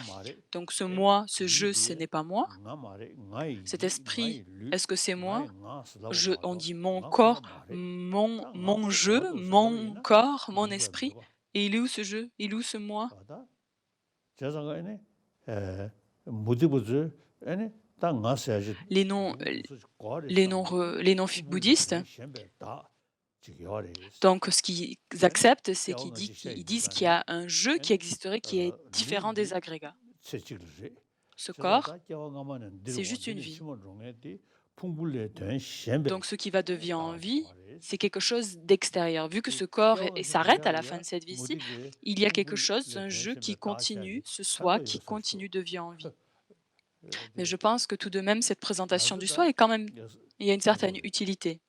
Donc ce moi, ce je, ce n'est pas moi. Cet esprit, est-ce que c'est moi? On dit mon corps, mon je, mon corps, mon esprit. Et il est où ce je? Il est où ce moi? Les noms bouddhistes, donc ce qu'ils acceptent, c'est qu'ils disent qu'il y a un je qui existerait qui est différent des agrégats. Ce corps, c'est juste une vie. Donc ce qui va de vie en vie, c'est quelque chose d'extérieur. Vu que ce corps s'arrête à la fin de cette vie-ci, il y a quelque chose, un je qui continue, ce soi qui continue de vie en vie. Mais je pense que tout de même, cette présentation du soi est quand même, il y a une certaine utilité.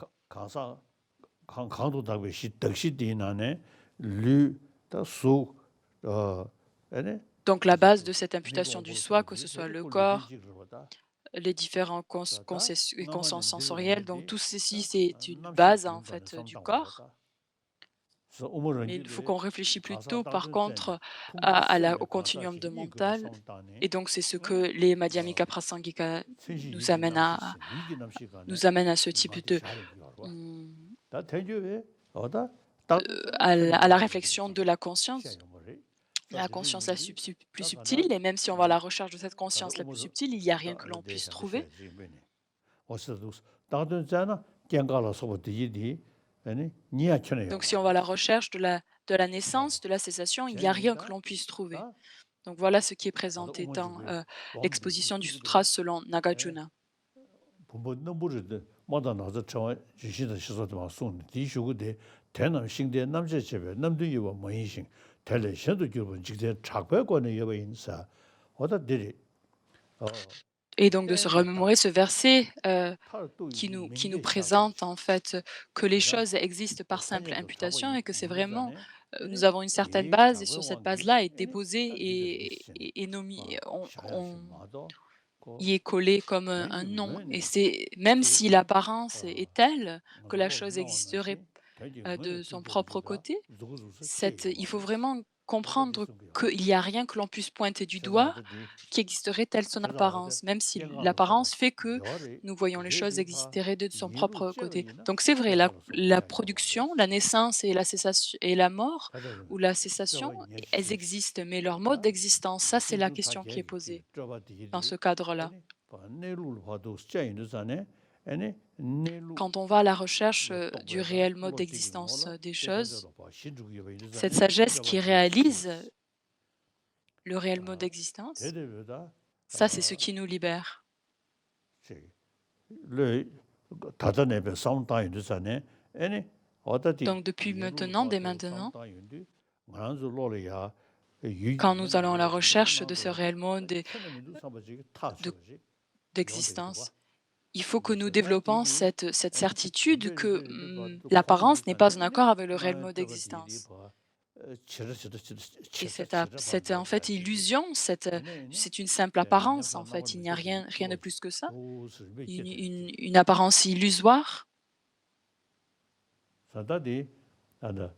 Donc la base de cette imputation du soi, que ce soit le corps, les différents consciences sensorielles, donc tout ceci c'est une base en fait du corps. Mais il faut qu'on réfléchisse plutôt par contre au continuum de mental. Et donc c'est ce que les Madhyamika Prasangika nous amènent à ce type de à la réflexion de la conscience plus subtile, et même si on va à la recherche de cette conscience la plus subtile, il n'y a rien que l'on puisse trouver. Donc si on va à la recherche de la naissance, de la cessation, il n'y a rien que l'on puisse trouver. Donc voilà ce qui est présenté dans l'exposition du sutra selon Nagarjuna. Et donc de se remémorer ce verset qui nous présente en fait que les choses existent par simple imputation et que c'est vraiment, nous avons une certaine base et sur cette base-là est déposée et on y est collé comme un nom. Et c'est même si l'apparence est telle que la chose existerait de son propre côté, il faut vraiment comprendre qu'il n'y a rien que l'on puisse pointer du doigt qui existerait telle son apparence, même si l'apparence fait que nous voyons les choses existeraient de son propre côté. Donc c'est vrai, la production, la naissance et la cessation et la mort ou la cessation, elles existent, mais leur mode d'existence, ça c'est la question qui est posée dans ce cadre-là. Quand on va à la recherche du réel mode d'existence des choses, cette sagesse qui réalise le réel mode d'existence, Ça, c'est ce qui nous libère. 저기 le 다다네베 상당히 전에 아니 어디지 Donc depuis 연구 maintenant, dès 과도 maintenant, 상당히 만주 로리아 quand nous allons à la 유유는 recherche de ce 유나도 réel mode 천년도 삼바지 de- 타서지 용되기도 봐 d'existence, il faut que nous 그래서 développons 디디 cette 아니 certitude que 베베베베 봐도 l'apparence n'est pas 콘디산에 en 아니 accord avec le réel 나 mode 저거 디디 d'existence. 봐 치르치르 Et 치르 치르 en 반도 fait 같이 illusion, 아니 c'est une simple 대냐 apparence en fait. 사망을 Il n'y a 베베 rien de plus que ça. 도스 베게 Une apparence illusoire, 사다디 아나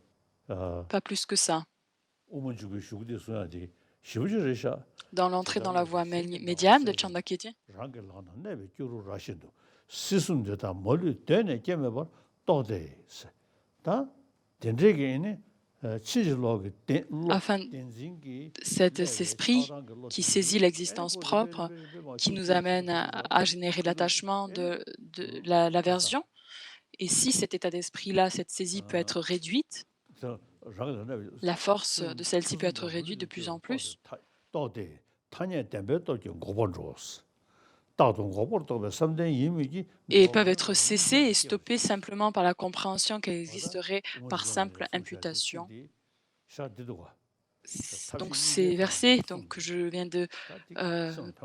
아 pas plus que ça. 오문 주고 쉬고도 소야지 쉬우지르샤 Dans l'entrée dans la voie 세계 médiane de 나왔어요 Chandakirti, 랑겔라나 내베 큐루 라신도 시순데다 멀리 되네 깨매버 또데스 다 된제게네 치즈로그 afin 된징기 cet esprit qui saisit l'existence propre, qui nous amène à générer l'attachement de l'aversion. Et si cet état d'esprit-là, cette saisie peut être réduite, la force de celle-ci peut être réduite de plus en plus 또데 타냐 템베도 고번 조스 따도 고버도 3대 이미지 et peuvent être cessées et stoppées simplement par la compréhension qu'elle existerait par simple imputation. Donc ces versets que je viens de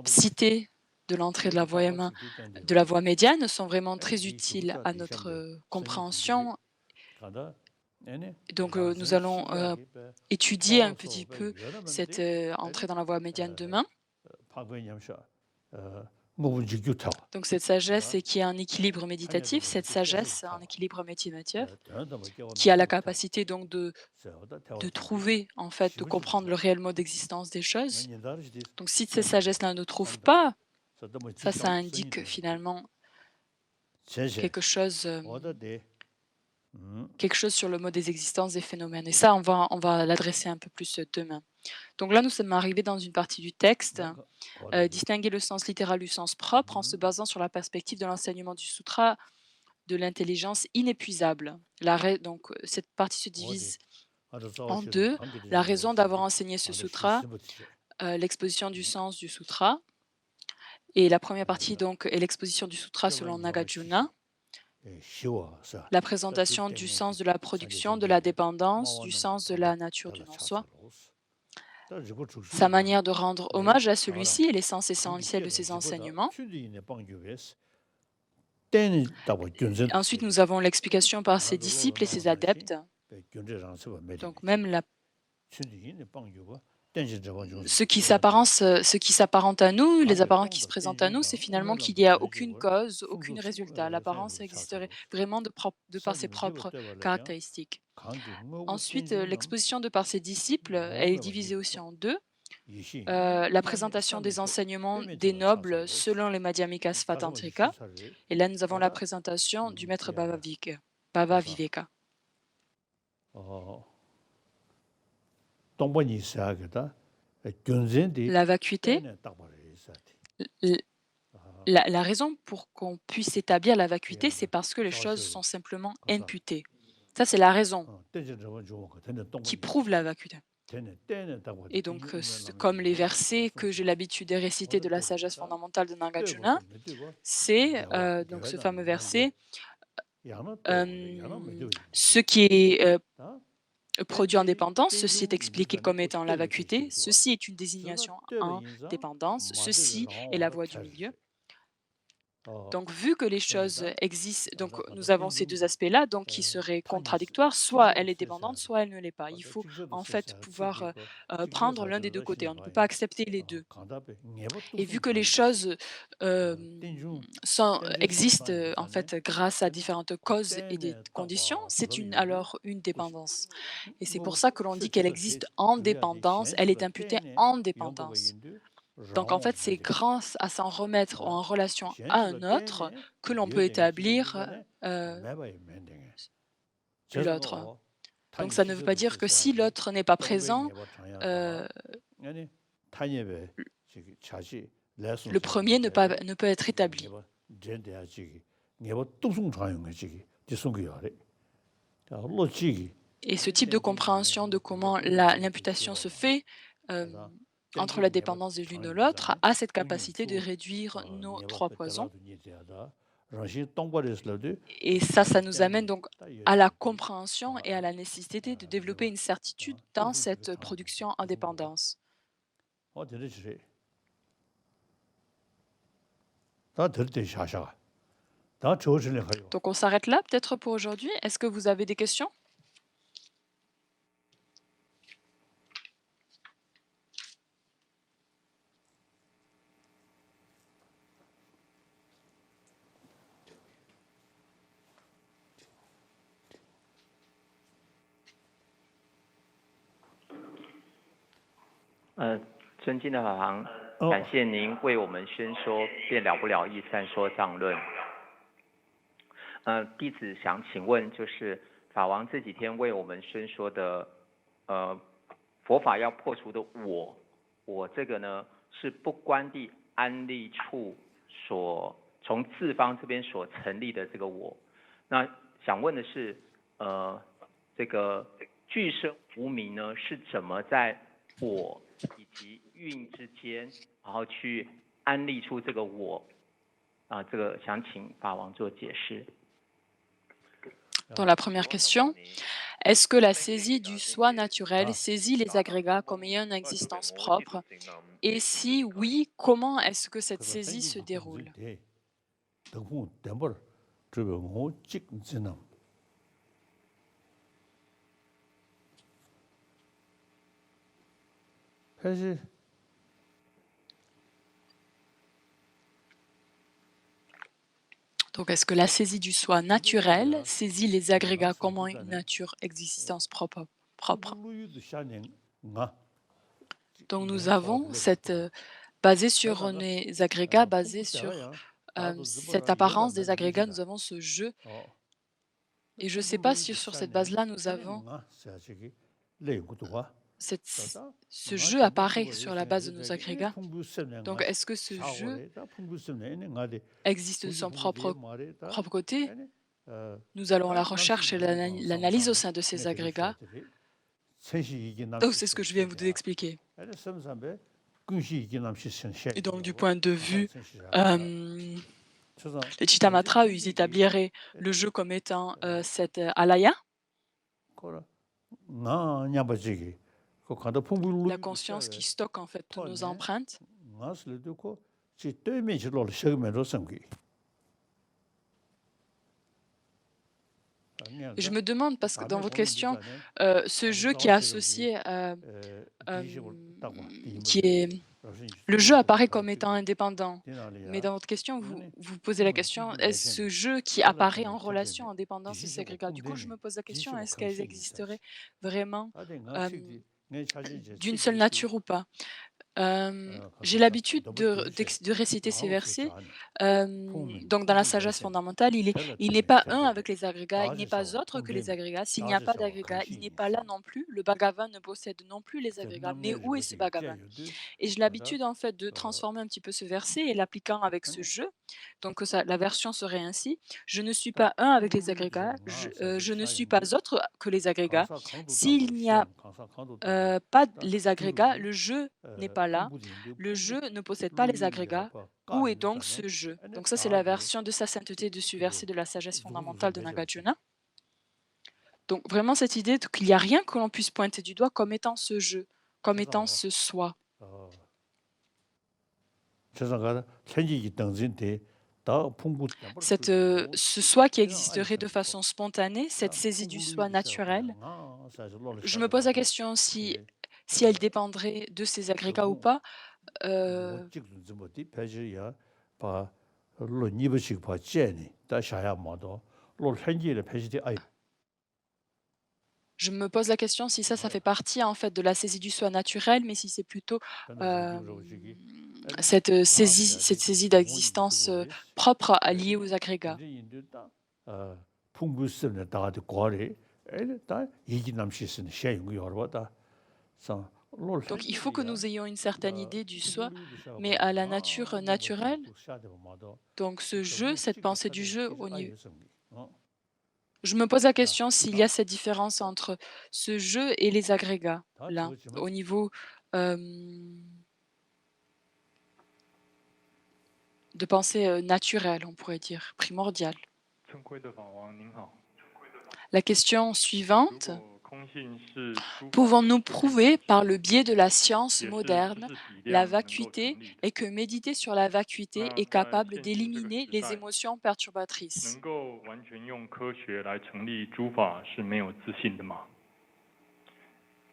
citer de l'entrée de la voie médiane sont vraiment très utiles à notre compréhension. Donc nous allons étudier un petit peu cette entrée dans la voie médiane demain. Donc cette sagesse qui est un équilibre méditatif, cette sagesse, un équilibre méditatif, qui a la capacité donc de trouver, en fait, de comprendre le réel mode d'existence des choses. Donc si cette sagesse-là ne trouve pas, ça indique finalement quelque chose sur le mode des existences des phénomènes. Et ça, on va l'adresser un peu plus demain. Donc là, nous sommes arrivés dans une partie du texte, distinguer le sens littéral du sens propre en se basant sur la perspective de l'enseignement du sutra de l'intelligence inépuisable. Donc cette partie se divise en deux. La raison d'avoir enseigné ce sutra, l'exposition du sens du sutra, et la première partie donc est l'exposition du sutra selon Nagarjuna, la présentation du sens de la production, de la dépendance, du sens de la nature du non-soi, sa manière de rendre hommage à celui-ci et l'essence essentielle de ses enseignements. Ensuite, nous avons l'explication par ses disciples et ses adeptes. Donc même ce qui s'apparente à nous, les apparences qui se présentent à nous, c'est finalement qu'il n'y a aucune cause, aucun résultat. L'apparence existerait vraiment de par ses propres caractéristiques. Ensuite, l'exposition de par ses disciples, elle est divisée aussi en deux. La présentation des enseignements des nobles selon les Madhyamika Svatantrika. Et là, nous avons la présentation du maître Bhava Viveka. La vacuité, la raison pour qu'on puisse établir la vacuité, c'est parce que les choses sont simplement imputées. Ça, c'est la raison qui prouve la vacuité. Et donc, comme les versets que j'ai l'habitude de réciter de la sagesse fondamentale de Nagarjuna, c'est donc ce fameux verset ce qui est produit en dépendance, ceci est expliqué comme étant la vacuité, ceci est une désignation en dépendance, ceci est la voie du milieu. Donc, vu que les choses existent, donc nous avons ces deux aspects-là, donc qui seraient contradictoires, soit elle est dépendante, soit elle ne l'est pas. Il faut en fait pouvoir prendre l'un des deux côtés. On ne peut pas accepter les deux. Et vu que les choses existent en fait grâce à différentes causes et des conditions, c'est alors une dépendance. Et c'est pour ça que l'on dit qu'elle existe en dépendance, elle est imputée en dépendance. Donc en fait, c'est grâce à s'en remettre en relation à un autre que l'on peut établir l'autre. Donc ça ne veut pas dire que si l'autre n'est pas présent, le premier ne peut être établi. Et ce type de compréhension de comment l'imputation se fait entre la dépendance de l'une de l'autre, a cette capacité de réduire nos trois poisons. Et ça nous amène donc à la compréhension et à la nécessité de développer une certitude dans cette production en dépendance. Donc on s'arrête là peut-être pour aujourd'hui. Est-ce que vous avez des questions?呃，尊敬的法王，哦感谢您为我们宣说《变了不了义三说藏论》。弟子想请问，就是法王这几天为我们宣说的，佛法要破除的我这个呢，是不观地安立处从自方这边所成立的这个我。那想问的是，这个具身无明呢，是怎么在我以及运之间，然后去安立出这个我这个想请法王做解释。Dans la première question, est-ce que la saisie du soi naturel saisit les agrégats comme ayant une existence propre? Et si oui, comment est-ce que cette saisie se déroule? Donc, est-ce que la saisie du soi naturel saisit les agrégats comme ayant une nature existence propre? Donc, nous avons cette, basé sur les agrégats, basé sur cette apparence des agrégats, nous avons ce jeu. Et je ne sais pas si sur cette base-là, nous avons ce jeu apparaît sur la base de nos agrégats. Donc, est-ce que ce jeu existe de son propre côté? Nous allons à la recherche et l'analyse au sein de ces agrégats. Donc, c'est ce que je viens de vous expliquer. Et donc, du point de vue les Chittamatra, ils établiraient le jeu comme étant cette alaya, la conscience qui stocke en fait toutes nos empreintes. Et je me demande, parce que dans votre question, ce jeu qui est associé, qui est le jeu apparaît comme étant indépendant. Mais dans votre question, vous posez la question, est-ce ce jeu qui apparaît en relation, en dépendance de ces agrégats? Du coup, je me pose la question, est-ce qu'elles existeraient vraiment d'une seule nature ou pas? J'ai l'habitude de réciter ces versets. Donc, dans la sagesse fondamentale, il n'est pas un avec les agrégats, il n'est pas autre que les agrégats. S'il n'y a pas d'agrégats, il n'est pas là non plus. Le Bhagavan ne possède non plus les agrégats. Mais où est ce Bhagavan? Et j'ai l'habitude en fait de transformer un petit peu ce verset et l'appliquant avec ce jeu. Donc, la version serait ainsi: je ne suis pas un avec les agrégats, je ne suis pas autre que les agrégats. S'il n'y a pas les agrégats, le jeu n'est pas là. Le jeu ne possède pas les agrégats. Où est donc ce jeu? Donc ça, c'est la version de sa sainteté dessus verset de la sagesse fondamentale de Nagarjuna. Donc vraiment cette idée qu'il n'y a rien que l'on puisse pointer du doigt comme étant ce jeu, comme étant ce soi. Ce soi qui existerait de façon spontanée, cette saisie du soi naturel, je me pose la question si elle dépendrait de ces agrégats ou pas. Je me pose la question si ça fait partie en fait de la saisie du soi naturel, mais si c'est plutôt cette saisie d'existence propre liée aux agrégats. Donc il faut que nous ayons une certaine idée du soi, mais à la nature naturelle, donc ce jeu, cette pensée du jeu au niveau. Je me pose la question s'il y a cette différence entre ce jeu et les agrégats, là, au niveau de pensée naturelle, on pourrait dire, primordiale. 尊贵的法王您好， La question 如 suivante, 果空性是诸法 pouvons-nous 不可 prouver 解 par 释 le biais de la science 解释知 moderne 识体 la 量能够成 vacuité 立的？ et que méditer sur la vacuité 那 est 在 capable 现今这个 d'éliminer 时 les 代， émotions perturbatrices? 能够完全用科学来成立诸法是没有自信的吗？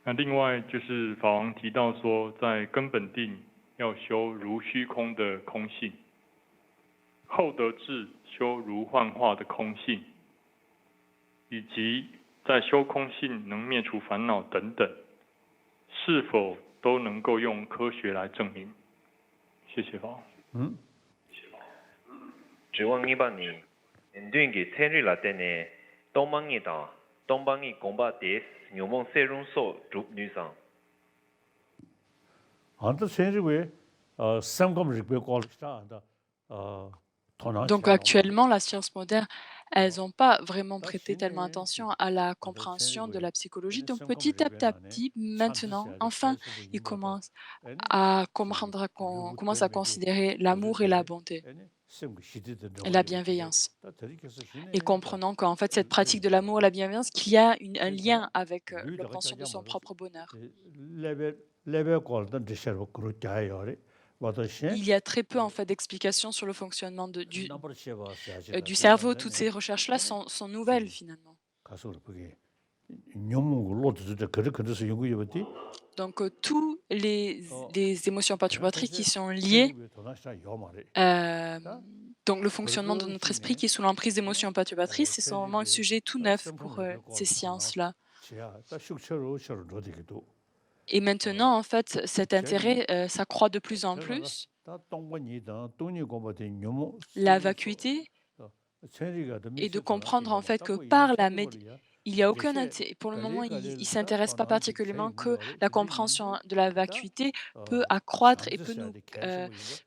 那另外就是法王提到说，在根本定要修如虚空的空性，后得智修如幻化的空性，以及在修空性能灭除烦恼等等，是否都能够用科学来证明？谢谢法王。 주왕이 바니 엔딩기 텐리라 때네 동방이다 동방이 공바데스 뇨몽 세룬소 줍뉴상 안다 생리왜 삼검 리베 콜스타 안다 Donc actuellement, la science moderne, elles n'ont pas vraiment prêté tellement attention à la compréhension de la psychologie. Donc petit à petit, maintenant, enfin, ils commencent à comprendre, qu'on commence à considérer l'amour et la bonté et la bienveillance. Et comprenant qu'en fait, cette pratique de l'amour et la bienveillance, qu'il y a un lien avec l'obtention de son propre bonheur. Il y a très peu en fait d'explications sur le fonctionnement du cerveau. Toutes ces recherches-là sont nouvelles finalement. Donc tous les émotions perturbatrices qui sont liées, donc le fonctionnement de notre esprit qui est sous l'emprise d'émotions perturbatrices, c'est vraiment un sujet tout neuf pour ces sciences-là. Et maintenant, en fait, cet intérêt s'accroît de plus en plus. La vacuité et de comprendre en fait que par la méditation, il n'y a aucun intérêt. Pour le moment, il ne s'intéresse pas particulièrement que la compréhension de la vacuité peut accroître et peut nous,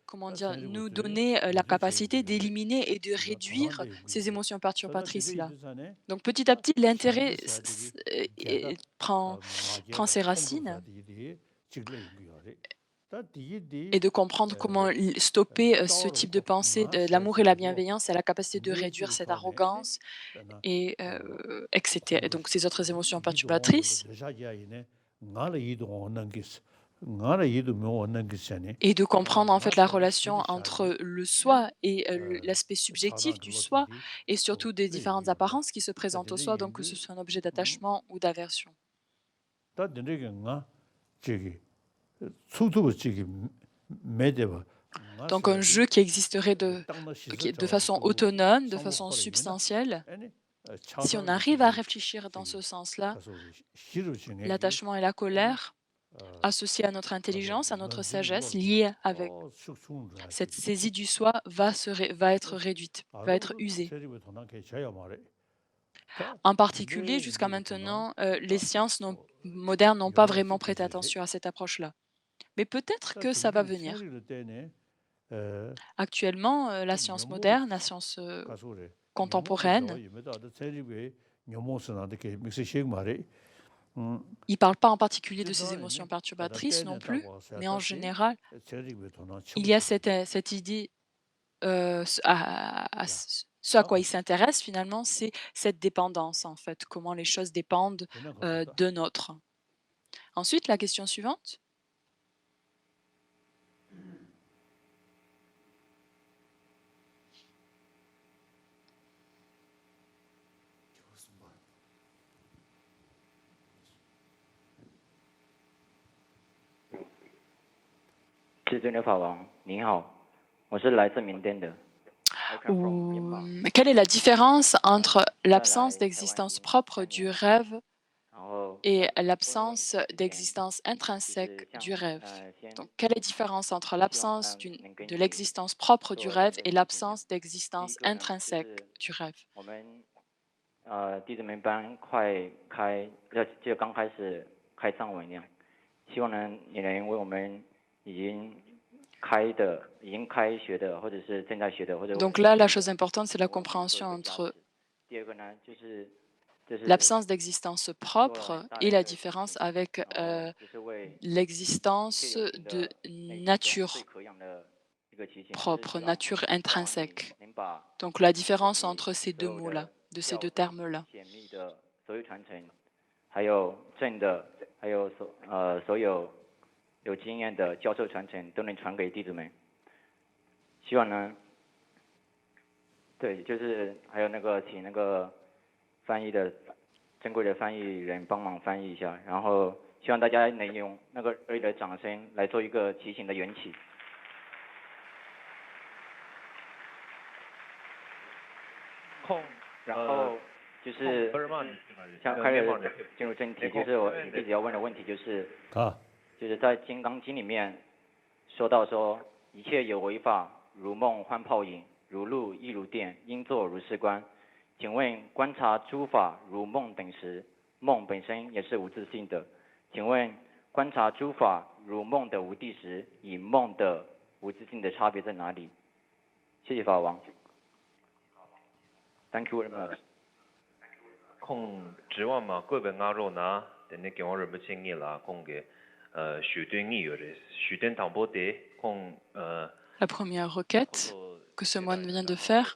comment dire, nous donner la capacité d'éliminer et de réduire ces émotions perturbatrices-là. Donc petit à petit, l'intérêt prend ses racines. Et de comprendre comment stopper ce type de pensée, l'amour et la bienveillance, et la capacité de réduire cette arrogance, et etc. Et donc ces autres émotions perturbatrices. Et de comprendre en fait la relation entre le soi et l'aspect subjectif du soi, et surtout des différentes apparences qui se présentent au soi, donc que ce soit un objet d'attachement ou d'aversion. Donc un jeu qui existerait de façon autonome, de façon substantielle. Si on arrive à réfléchir dans ce sens-là, l'attachement et la colère, associés à notre intelligence, à notre sagesse, liés avec cette saisie du soi, va être réduite, va être usée. En particulier, jusqu'à maintenant, les sciences modernes n'ont pas vraiment prêté attention à cette approche-là. Mais peut-être que ça va venir. Actuellement, la science moderne, la science contemporaine, il ne parle pas en particulier de ces émotions perturbatrices non plus, mais en général, il y a cette idée, ce à quoi il s'intéresse finalement, c'est cette dépendance en fait, comment les choses dépendent d'un autre. Ensuite, la question suivante. Quelle est la différence entre l'absence d'existence propre du rêve et l'absence d'existence intrinsèque du rêve? Donc, quelle est la différence entre l'absence de l'existence propre du rêve et l'absence d'existence intrinsèque du rêve? 弟子们班快开，就刚开始开上文一样，希望呢也能为我们已经开学的，或者是正在学的，或者 Donc là, la chose importante, c'est la compréhension entre l'absence d'existence propre et la différence avec l'existence de nature propre, nature intrinsèque. 您把 Donc la différence entre ces deux mots-là, de ces deux termes-là. 显密的所有传承，还有正的，还有所有有经验的教授传承都能传给弟子们。希望呢，对，就是还有那个请那个翻译的珍贵的翻译人帮忙翻译一下，然后希望大家能用那个热烈的掌声来做一个提醒的缘起。然后就是像开始进入正题，就是我一直要问的问题就是在《金刚经》里面说到说一切有为法，如梦幻泡影，如露亦如电，应作如是观。请问观察诸法如梦等时，梦本身也是无自性的。请问观察诸法如梦的无地时，与梦的无自性的差别在哪里？谢谢法王。Thank you very much. 空指望嘛，各本阿肉拿，等你给我人不经验啦，空给许多你有的，许多当波的空La première requête que ce moine vient de faire,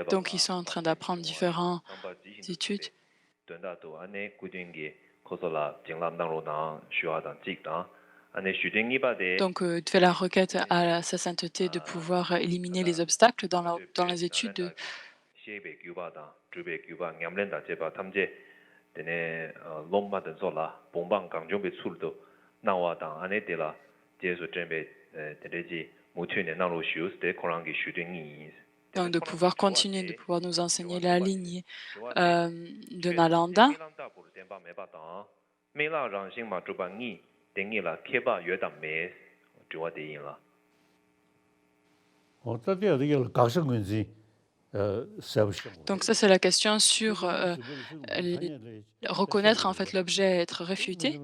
donc ils sont en train d'apprendre différentes études. Donc, il fait la requête à sa sainteté de pouvoir éliminer les obstacles dans les études. Donc, de pouvoir continuer, de pouvoir nous enseigner la lignée de Nalanda. Donc ça, c'est la question sur reconnaître en fait l'objet et être réfuté.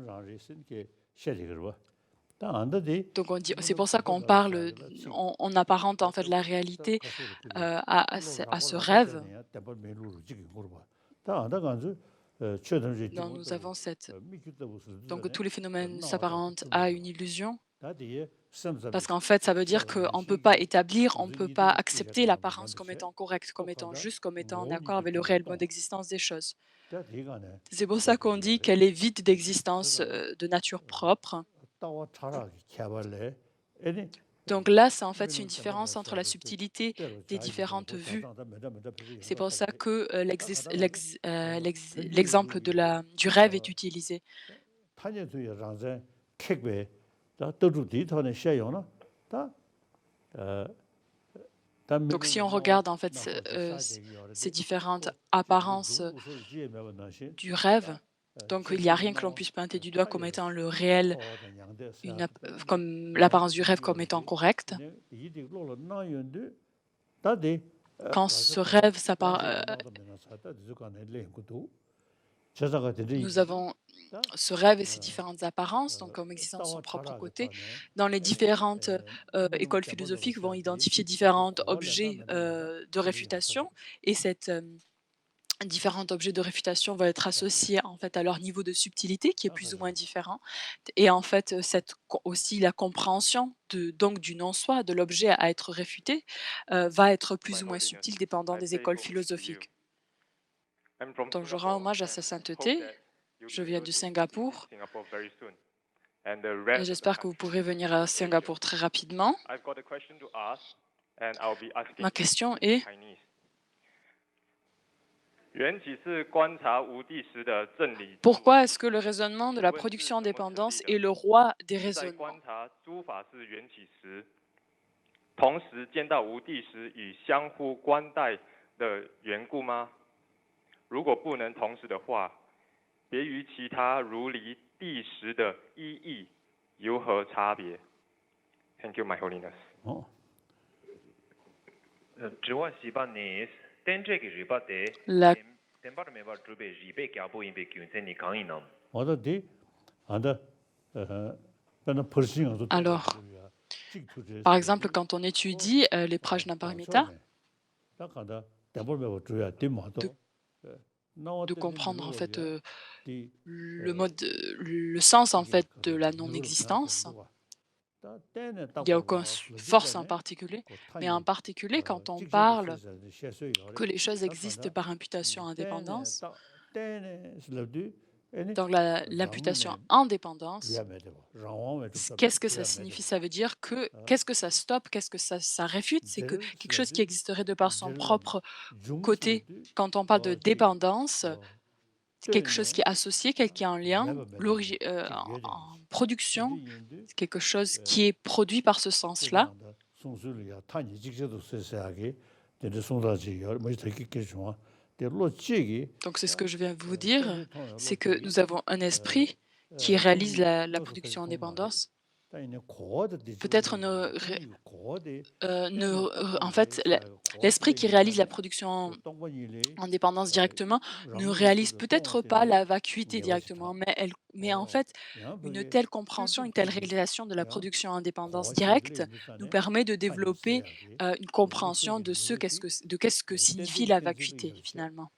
Donc c'est pour ça qu'on parle, on apparente en fait la réalité à ce rêve. Donc nous avons donc tous les phénomènes s'apparentent à une illusion. Parce qu'en fait, ça veut dire qu'on ne peut pas établir, on ne peut pas accepter l'apparence comme étant correcte, comme étant juste, comme étant en accord avec le réel mode d'existence des choses. C'est pour ça qu'on dit qu'elle est vide d'existence de nature propre. Donc là, c'est en fait une différence entre la subtilité des différentes vues. C'est pour ça que l'exemple du rêve est utilisé. Donc si on regarde en fait ces différentes apparences du rêve, donc il n'y a rien que l'on puisse pointer du doigt comme étant le réel, comme l'apparence du rêve comme étant correcte. Quand ce rêve nous avons ce rêve et ses différentes apparences, donc comme existant de son propre côté. Dans les différentes écoles philosophiques vont identifier différents objets de réfutation, et différents objets de réfutation vont être associés en fait à leur niveau de subtilité qui est plus ou moins différent, et en fait aussi la compréhension donc du non-soi, de l'objet à être réfuté, va être plus ou moins subtile dépendant des écoles philosophiques. Donc je rends hommage à sa sainteté. Je viens du Singapour et j'espère que vous pourrez venir à Singapour très rapidement. Ma question est: pourquoi est-ce que le raisonnement de la production en dépendance est le roi des raisonnements? Thank you, My Holiness. Alors, par exemple, quand on étudie les Prajnaparamita, de comprendre en fait le sens en fait de la non-existence. Il n'y a aucune force en particulier, mais en particulier quand on parle que les choses existent par imputation indépendance, donc l'imputation indépendance, qu'est-ce que ça signifie? Ça veut dire que qu'est-ce que ça stoppe, qu'est-ce que ça réfute? C'est que quelque chose qui existerait de par son propre côté. Quand on parle de dépendance, c'est quelque chose qui est associé, qui est en lien, en production, c'est quelque chose qui est produit par ce sens-là. Donc c'est ce que je viens de vous dire, c'est que nous avons un esprit qui réalise la production indépendance. Peut-être en fait, l'esprit qui réalise la production indépendance directement ne réalise peut-être pas la vacuité directement, mais en fait, une telle compréhension, une telle réalisation de la production indépendance directe nous permet de développer une compréhension de qu'est-ce que signifie la vacuité finalement.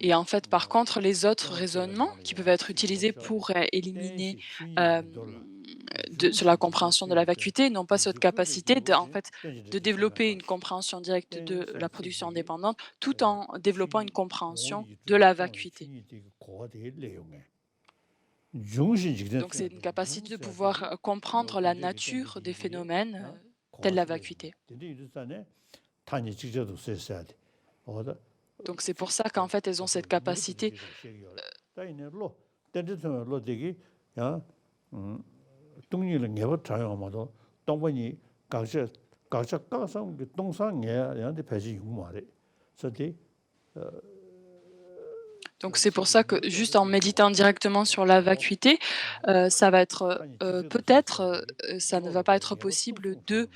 Et en fait, par contre, les autres raisonnements qui peuvent être utilisés pour éliminer sur la compréhension de la vacuité n'ont pas cette capacité en fait, de développer une compréhension directe de la production indépendante tout en développant une compréhension de la vacuité. Donc c'est une capacité de pouvoir comprendre la nature des phénomènes tels la vacuité. Donc c'est pour ça qu'en fait, elles ont cette capacité. Donc c'est pour ça que juste en méditant directement sur la vacuité, ça va être peut-être ça ne va pas être possible de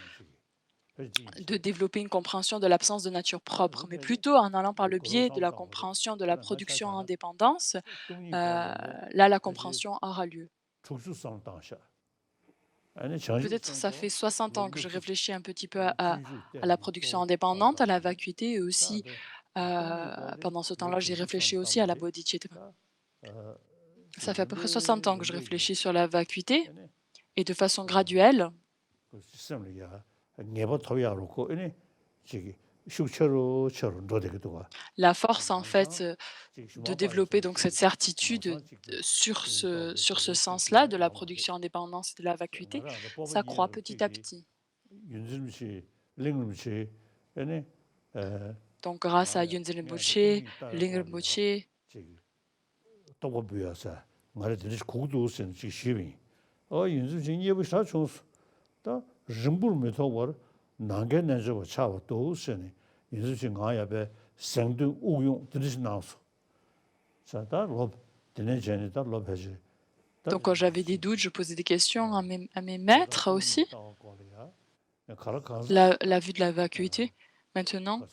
développer une compréhension de l'absence de nature propre, mais plutôt en allant par le biais de la compréhension de la production indépendance, là la compréhension aura lieu. Peut-être ça fait 60 ans que je réfléchis un petit peu à la production indépendante, à la vacuité et aussi pendant ce temps-là, j'ai réfléchi aussi à la bodhicitta. Ça fait à peu près 60 ans que je réfléchis sur la vacuité et de façon graduelle, la force en fait de développer donc cette certitude sur ce sens-là de la production indépendance et de la vacuité, ça croît petit à petit. Donc grâce à Yunzin Rinpoche, Ling Rinpoche, donc quand j'avais des doutes, je posais des questions à mes maîtres aussi. La vue de la vacuité. Maintenant,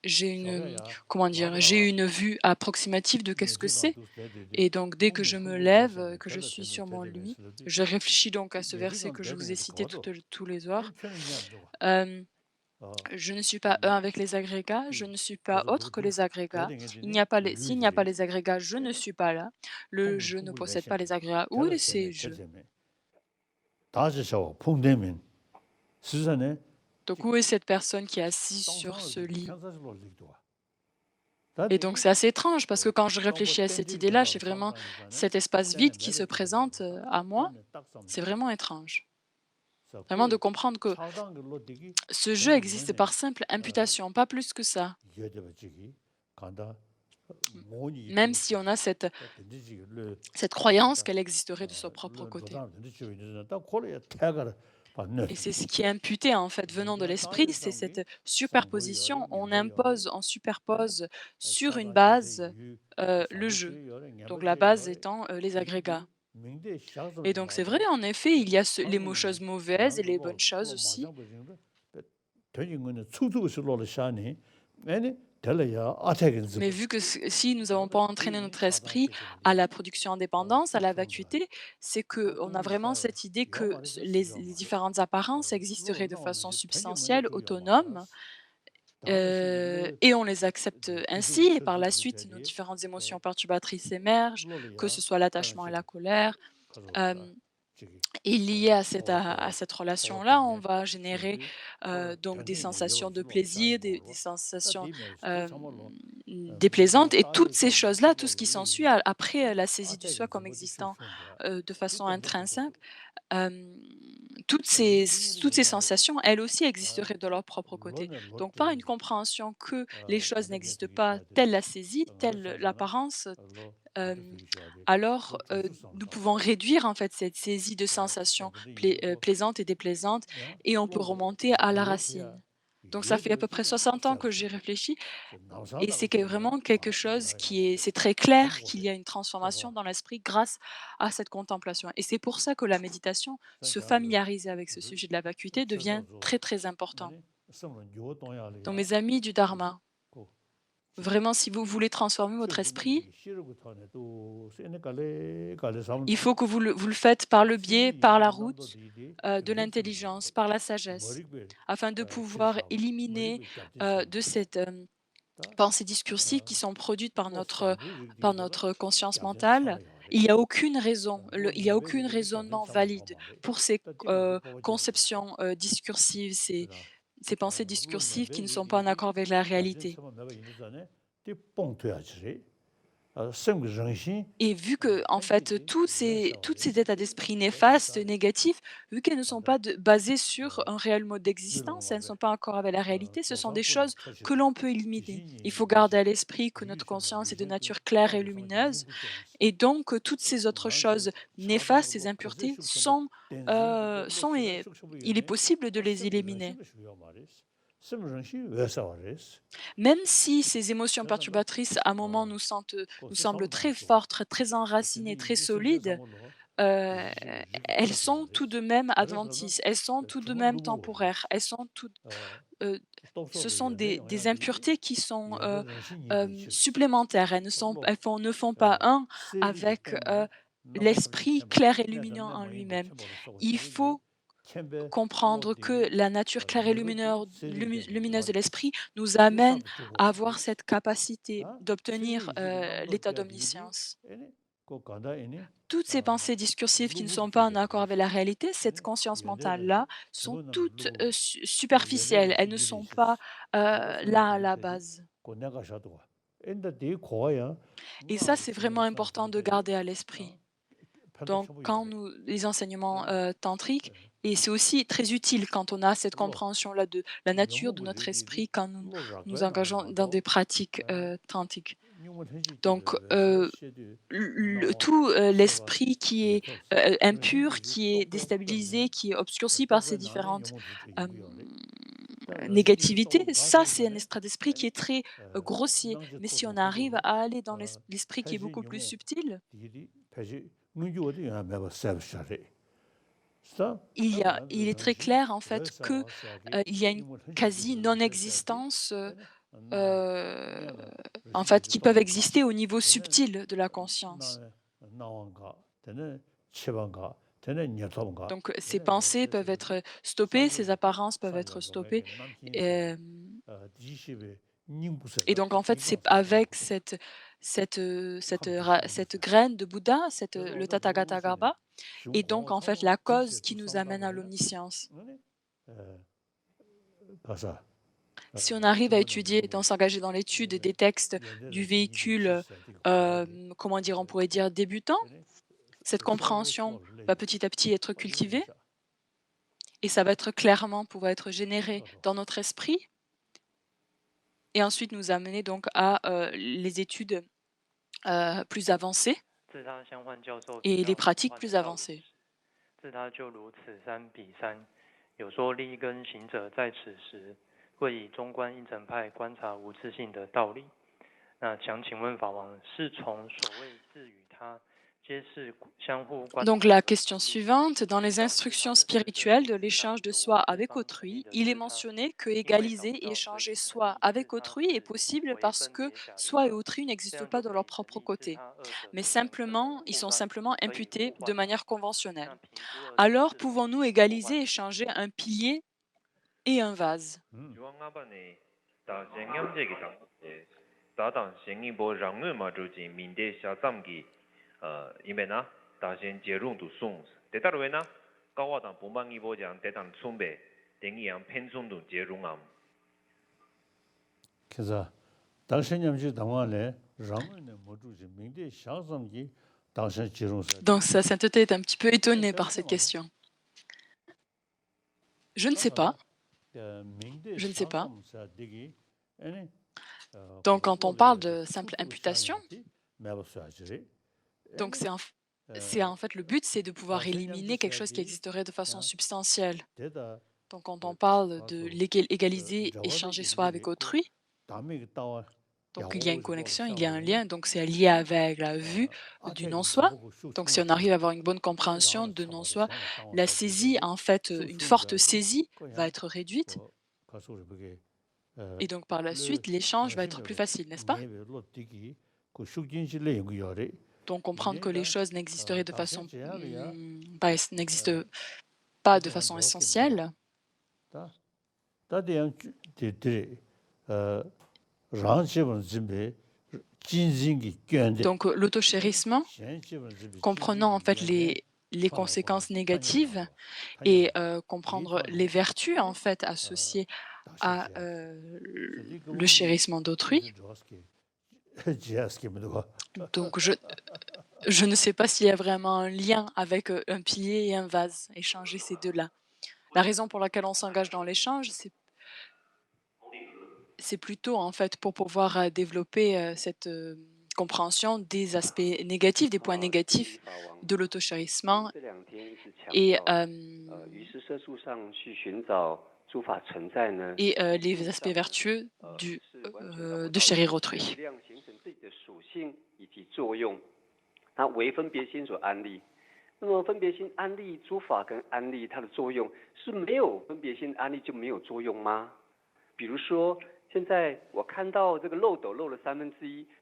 j'ai une vue approximative de qu'est-ce que c'est. Et donc, dès que je me lève, que je suis sur mon lit, je réfléchis donc à ce verset que je vous ai cité tous les soirs. Je ne suis pas un avec les agrégats, je ne suis pas autre que les agrégats. S'il n'y a pas les agrégats, je ne suis pas là. Le je ne possède pas les agrégats. Où est ces je? Donc, où est cette personne qui est assise sur ce lit? Et donc, c'est assez étrange parce que quand je réfléchis à cette idée-là, j'ai vraiment cet espace vide qui se présente à moi. C'est vraiment étrange. Vraiment de comprendre que ce jeu existe par simple imputation, pas plus que ça. Même si on a cette croyance qu'elle existerait de son propre côté. Et c'est ce qui est imputé en fait venant de l'esprit, c'est cette superposition. On superpose sur une base le jeu. Donc la base étant les agrégats. Et donc c'est vrai, en effet, il y a les choses mauvaises et les bonnes choses aussi. Mais vu que si nous n'avons pas entraîné notre esprit à la production en dépendance, à la vacuité, c'est qu'on a vraiment cette idée que les différentes apparences existeraient de façon substantielle, autonome, et on les accepte ainsi. Et par la suite, nos différentes émotions perturbatrices émergent, que ce soit l'attachement et la colère. Et lié à cette relation-là, on va générer donc des sensations de plaisir, des sensations déplaisantes et toutes ces choses-là, tout ce qui s'ensuit après la saisie du soi comme existant de façon intrinsèque, hem, toutes ces sensations, elles aussi existeraient de leur propre côté. Donc par une compréhension que les choses n'existent pas telle la saisie, telle l'apparence, Hem, alors, nous pouvons réduire en fait cette saisie de sensations plaisantes et déplaisantes et on peut remonter à la racine. Donc ça fait à peu près 60 ans que j'y réfléchis et c'est que vraiment quelque chose qui est c'est très clair qu'il y a une transformation dans l'esprit grâce à cette contemplation et c'est pour ça que la méditation, se familiariser avec ce sujet de la vacuité devient très, très important. Donc mes amis du dharma, vraiment si vous voulez transformer votre esprit, il faut que vous le faites par le biais, par la route, de l'intelligence, par la sagesse, afin de pouvoir éliminer, de cette, pensées discursives qui sont produites par notre conscience mentale. Il y a aucun raisonnement valide pour ces, conceptions, discursives, ces pensées discursives qui ne sont pas en accord avec la réalité. Et vu que, en fait, tous ces états d'esprit néfastes, négatifs, vu qu'elles ne sont pas basées sur un réel mode d'existence, elles ne sont pas encore avec la réalité, ce sont des choses que l'on peut éliminer. Il faut garder à l'esprit que notre conscience est de nature claire et lumineuse, et donc toutes ces autres choses néfastes, ces impuretés, il est possible de les éliminer. Même si ces émotions perturbatrices, à un moment, nous semblent très fortes, très enracinées, très solides, heu, elles sont tout de même adventices, elles sont tout de même temporaires, heu, ce sont des impuretés qui sont, supplémentaires. Elles ne font pas un avec, l'esprit clair et lumineux en lui-même. Il faut comprendre que la nature claire et lumineuse de l'esprit nous amène à avoir cette capacité d'obtenir, l'état d'omniscience. Toutes ces pensées discursives qui ne sont pas en accord avec la réalité, cette conscience mentale-là, sont toutes, superficielles. Elles ne sont pas, là à la base. Et ça, c'est vraiment important de garder à l'esprit. Donc quand les enseignements, tantriques et c'est aussi très utile quand on a cette compréhension-là de la nature de notre esprit quand nous nous engageons dans des pratiques, tantriques. Donc, tout, l'esprit qui est, impur, qui est déstabilisé, qui est obscurci par ces différentes, hem, négativités, ça, c'est un état d'esprit qui est très, grossier. Mais si on arrive à aller dans l'esprit qui est beaucoup plus subtil, il est très clair en fait que, il y a une quasi non-existence, heu, en fait, qui peuvent exister au niveau subtil de la conscience. Donc ces pensées peuvent être stoppées, ces apparences peuvent être stoppées, hem et donc en fait, c'est avec cette graine de Bouddha, le Tathagata Garbha et donc en fait la cause qui nous amène à l'omniscience. Si on arrive à étudier, s'engager dans l'étude des textes du véhicule, comment dire? On pourrait dire débutant, cette compréhension va petit à petit être cultivée et ça va être clairement pouvoir être généré dans notre esprit et ensuite nous amener donc à, les études, plus avancées 自他相换教授提 et 到 les 转 pratiques 换的 plus 道理 avancées. 时，自他就如此山比山，有说立根行者在此时会以中观应成派观察无自性的道理。那想请问法王，是从所谓自与他 Donc la question suivante, dans les instructions spirituelles de l'échange de soi avec autrui, il est mentionné que égaliser et échanger soi avec autrui est possible parce que soi et autrui n'existent pas de leur propre côté, mais simplement, ils sont simplement imputés de manière conventionnelle. Alors, pouvons-nous égaliser et échanger un pilier et un vase? 중앙아반에 다 쟁염제기 다 다당 생이 뭐 랑을 마주지 민대 샤잠기 이메나 다신 제run도 송 대다로에나 가와당 본방이 보장 대당 손배 댕이양 펜손도 제run암 그래서 당신 염지 당원에 랑을 모두지 민대 샤sam기 당신 지롱사. Donc sa sainteté est un petit peu étonnée par cette question. Je ne sais pas. Je ne sais pas. Donc quand on parle de simple imputation, donc c'est en fait le but, c'est de pouvoir éliminer quelque chose qui existerait de façon substantielle. Donc quand on parle de égaliser, échanger soi avec autrui, donc il y a une connexion, il y a un lien, donc c'est lié avec la vue du non-soi. Donc si on arrive à avoir une bonne compréhension de non-soi, la saisie, en fait, une forte saisie va être réduite. Et donc par la suite, l'échange va être plus facile, n'est-ce pas? Donc comprendre que les choses n'existeraient de façon n'existent pas de façon essentielle. Donc l'autochérissement, comprenant en fait les conséquences négatives et comprendre les vertus en fait associées à le chérissement d'autrui. Donc je ne sais pas s'il y a vraiment un lien avec un pilier et un vase, échanger ces deux-là. La raison pour laquelle on s'engage dans l'échange, c'est plutôt en fait pour pouvoir développer cette compréhension des aspects négatifs, des points négatifs de l'autochérissement et les aspects vertueux de chérir autrui. 那么分别心安立诸法跟安立它的作用是没有分别心安立就没有作用吗？比如说现在我看到这个漏斗漏了1/3，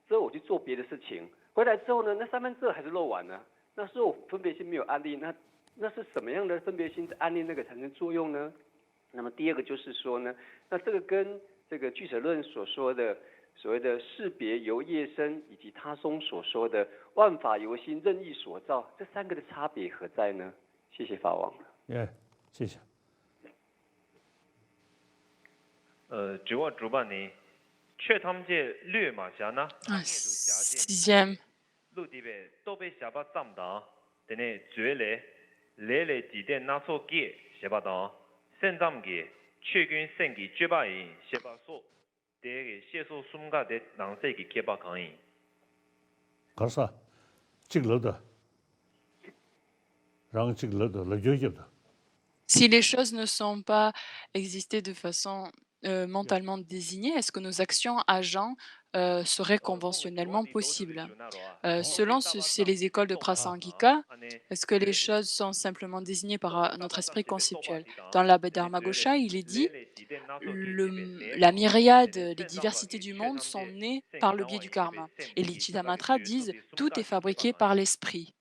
之后我去做别的事情，回来之后呢，那2/3还是漏完了。那时候分别心没有安立，那是什么样的分别心安立那个产生作用呢？那么第二个就是说呢，那这个跟这个俱舍论所说的所谓的识别由业生，以及他松所说的万法由心任意所造，这3个的差别何在呢？谢谢法王。谢谢。主要主办呢，却他们这略马侠呢， Sixième. 陆地边都被下巴占到，等呢嘴来几点拿错给下巴到，现在给确军升级绝巴人下巴说。 Si les choses ne sont pas existées de façon mentalement désignée, est-ce que nos actions agents seraient conventionnellement possibles? Selon les écoles de Prasangika, est-ce que les choses sont simplement désignées par notre esprit conceptuel? Dans la Dharmagosha, il est dit la myriade, les diversités du monde sont nées par le biais du karma. Et les Chittamatra disent tout est fabriqué par l'esprit.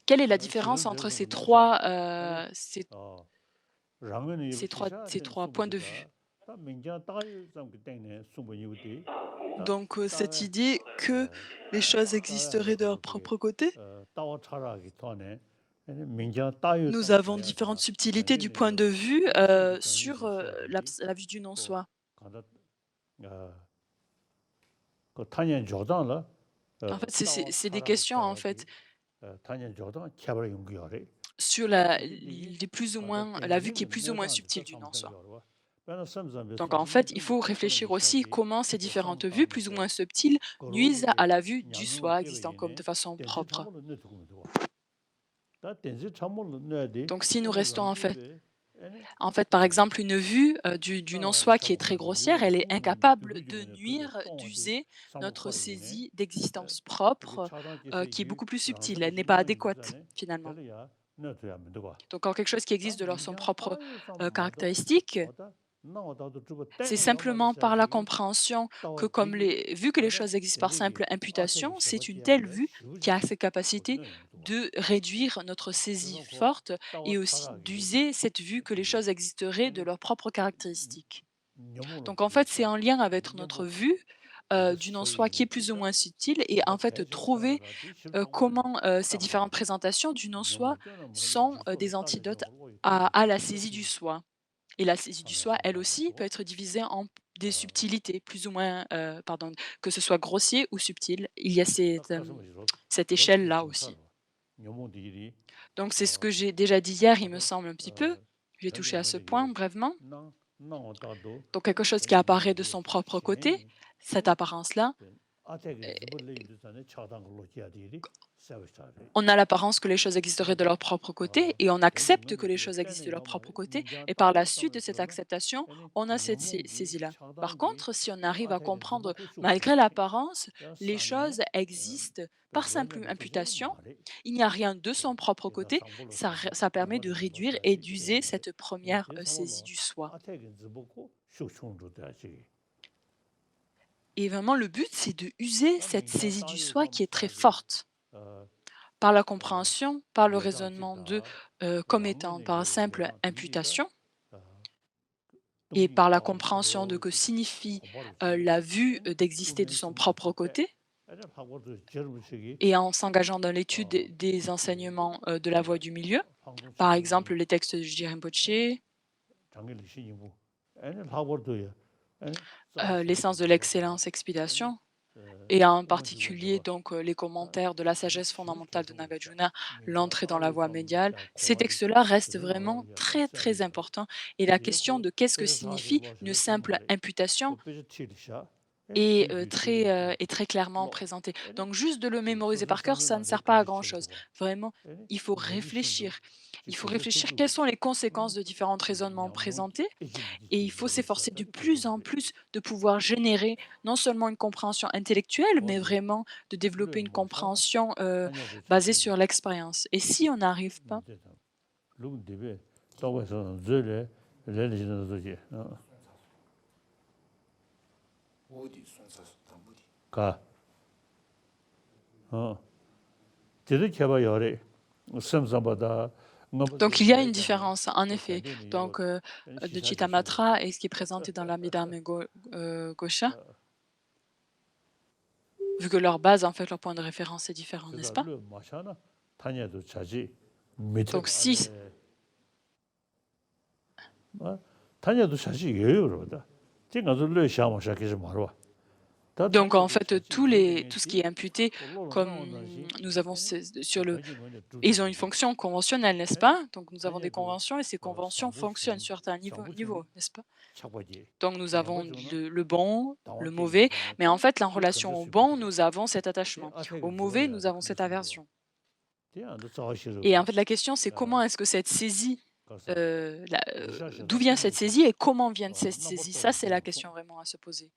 Quelle est la différence entre ces trois points de vue? Donc cette idée que les choses existeraient de leur propre côté, nous avons différentes subtilités du point de vue sur la vue du non-soi. En fait, c'est des questions en fait sur la vue qui est plus ou moins subtile du non-soi. Donc en fait, il faut réfléchir aussi comment ces différentes vues plus ou moins subtiles nuisent à la vue du soi existant comme de façon propre. Donc si nous restons en fait En fait, par exemple, une vue du non-soi qui est très grossière, elle est incapable de nuire, d'user notre saisie d'existence propre, qui est beaucoup plus subtile. Elle n'est pas adéquate, finalement. Donc, quand quelque chose qui existe de son propre caractéristique, c'est simplement par la compréhension que vu que les choses existent par simple imputation, c'est une telle vue qui a cette capacité de réduire notre saisie forte et aussi d'user cette vue que les choses existeraient de leurs propres caractéristiques. Donc en fait, c'est en lien avec notre vue du non-soi qui est plus ou moins subtile et en fait trouver comment ces différentes présentations du non-soi sont des antidotes à la saisie du soi. Et la saisie du soi, elle aussi, peut être divisée en des subtilités, plus ou moins, pardon, que ce soit grossier ou subtil. Il y a cette échelle-là aussi. Donc c'est ce que j'ai déjà dit hier, il me semble, un petit peu. J'ai touché à ce point brièvement. Donc quelque chose qui apparaît de son propre côté, cette apparence-là, on a l'apparence que les choses existeraient de leur propre côté et on accepte que les choses existent de leur propre côté. Et par la suite de cette acceptation, on a cette saisie-là. Par contre, si on arrive à comprendre, malgré l'apparence, les choses existent par simple imputation, il n'y a rien de son propre côté, ça permet de réduire et d'user cette première saisie du soi. Et vraiment, le but, c'est de user cette saisie du soi qui est très forte. Par la compréhension, par le raisonnement comme étant par simple imputation, et par la compréhension de que signifie la vue d'exister de son propre côté, et en s'engageant dans l'étude des enseignements de la voie du milieu, par exemple les textes de J. Rinpoché, l'essence de l'excellence expiation, et en particulier donc les commentaires de la sagesse fondamentale de Nagarjuna, l'entrée dans la voie médiale, ces textes-là restent vraiment très très importants. Et la question de qu'est-ce que signifie une simple imputation est très clairement présentée. Donc juste de le mémoriser par cœur, ça ne sert pas à grand-chose. Vraiment, il faut réfléchir. Il faut réfléchir quelles sont les conséquences de différents raisonnements présentés et il faut s'efforcer de plus en plus de pouvoir générer non seulement une compréhension intellectuelle, mais vraiment de développer une compréhension basée sur l'expérience. Et si on n'arrive pas, donc il y a une différence, en effet, donc de Chittamatra et ce qui est présenté dans l'Abhidharma Gosha, vu que leur base, en fait, leur point de référence est différent, n'est-ce pas? Donc si Donc en fait, tout ce qui est imputé, comme nous avons ils ont une fonction conventionnelle, n'est-ce pas? Donc nous avons des conventions et ces conventions fonctionnent sur un niveau, n'est-ce pas? Donc nous avons le bon, le mauvais, mais en fait, en relation au bon, nous avons cet attachement. Au mauvais, nous avons cette aversion. Et en fait, la question, c'est comment est-ce que cette saisie, d'où vient cette saisie et comment vient cette saisie? Ça, c'est la question vraiment à se poser.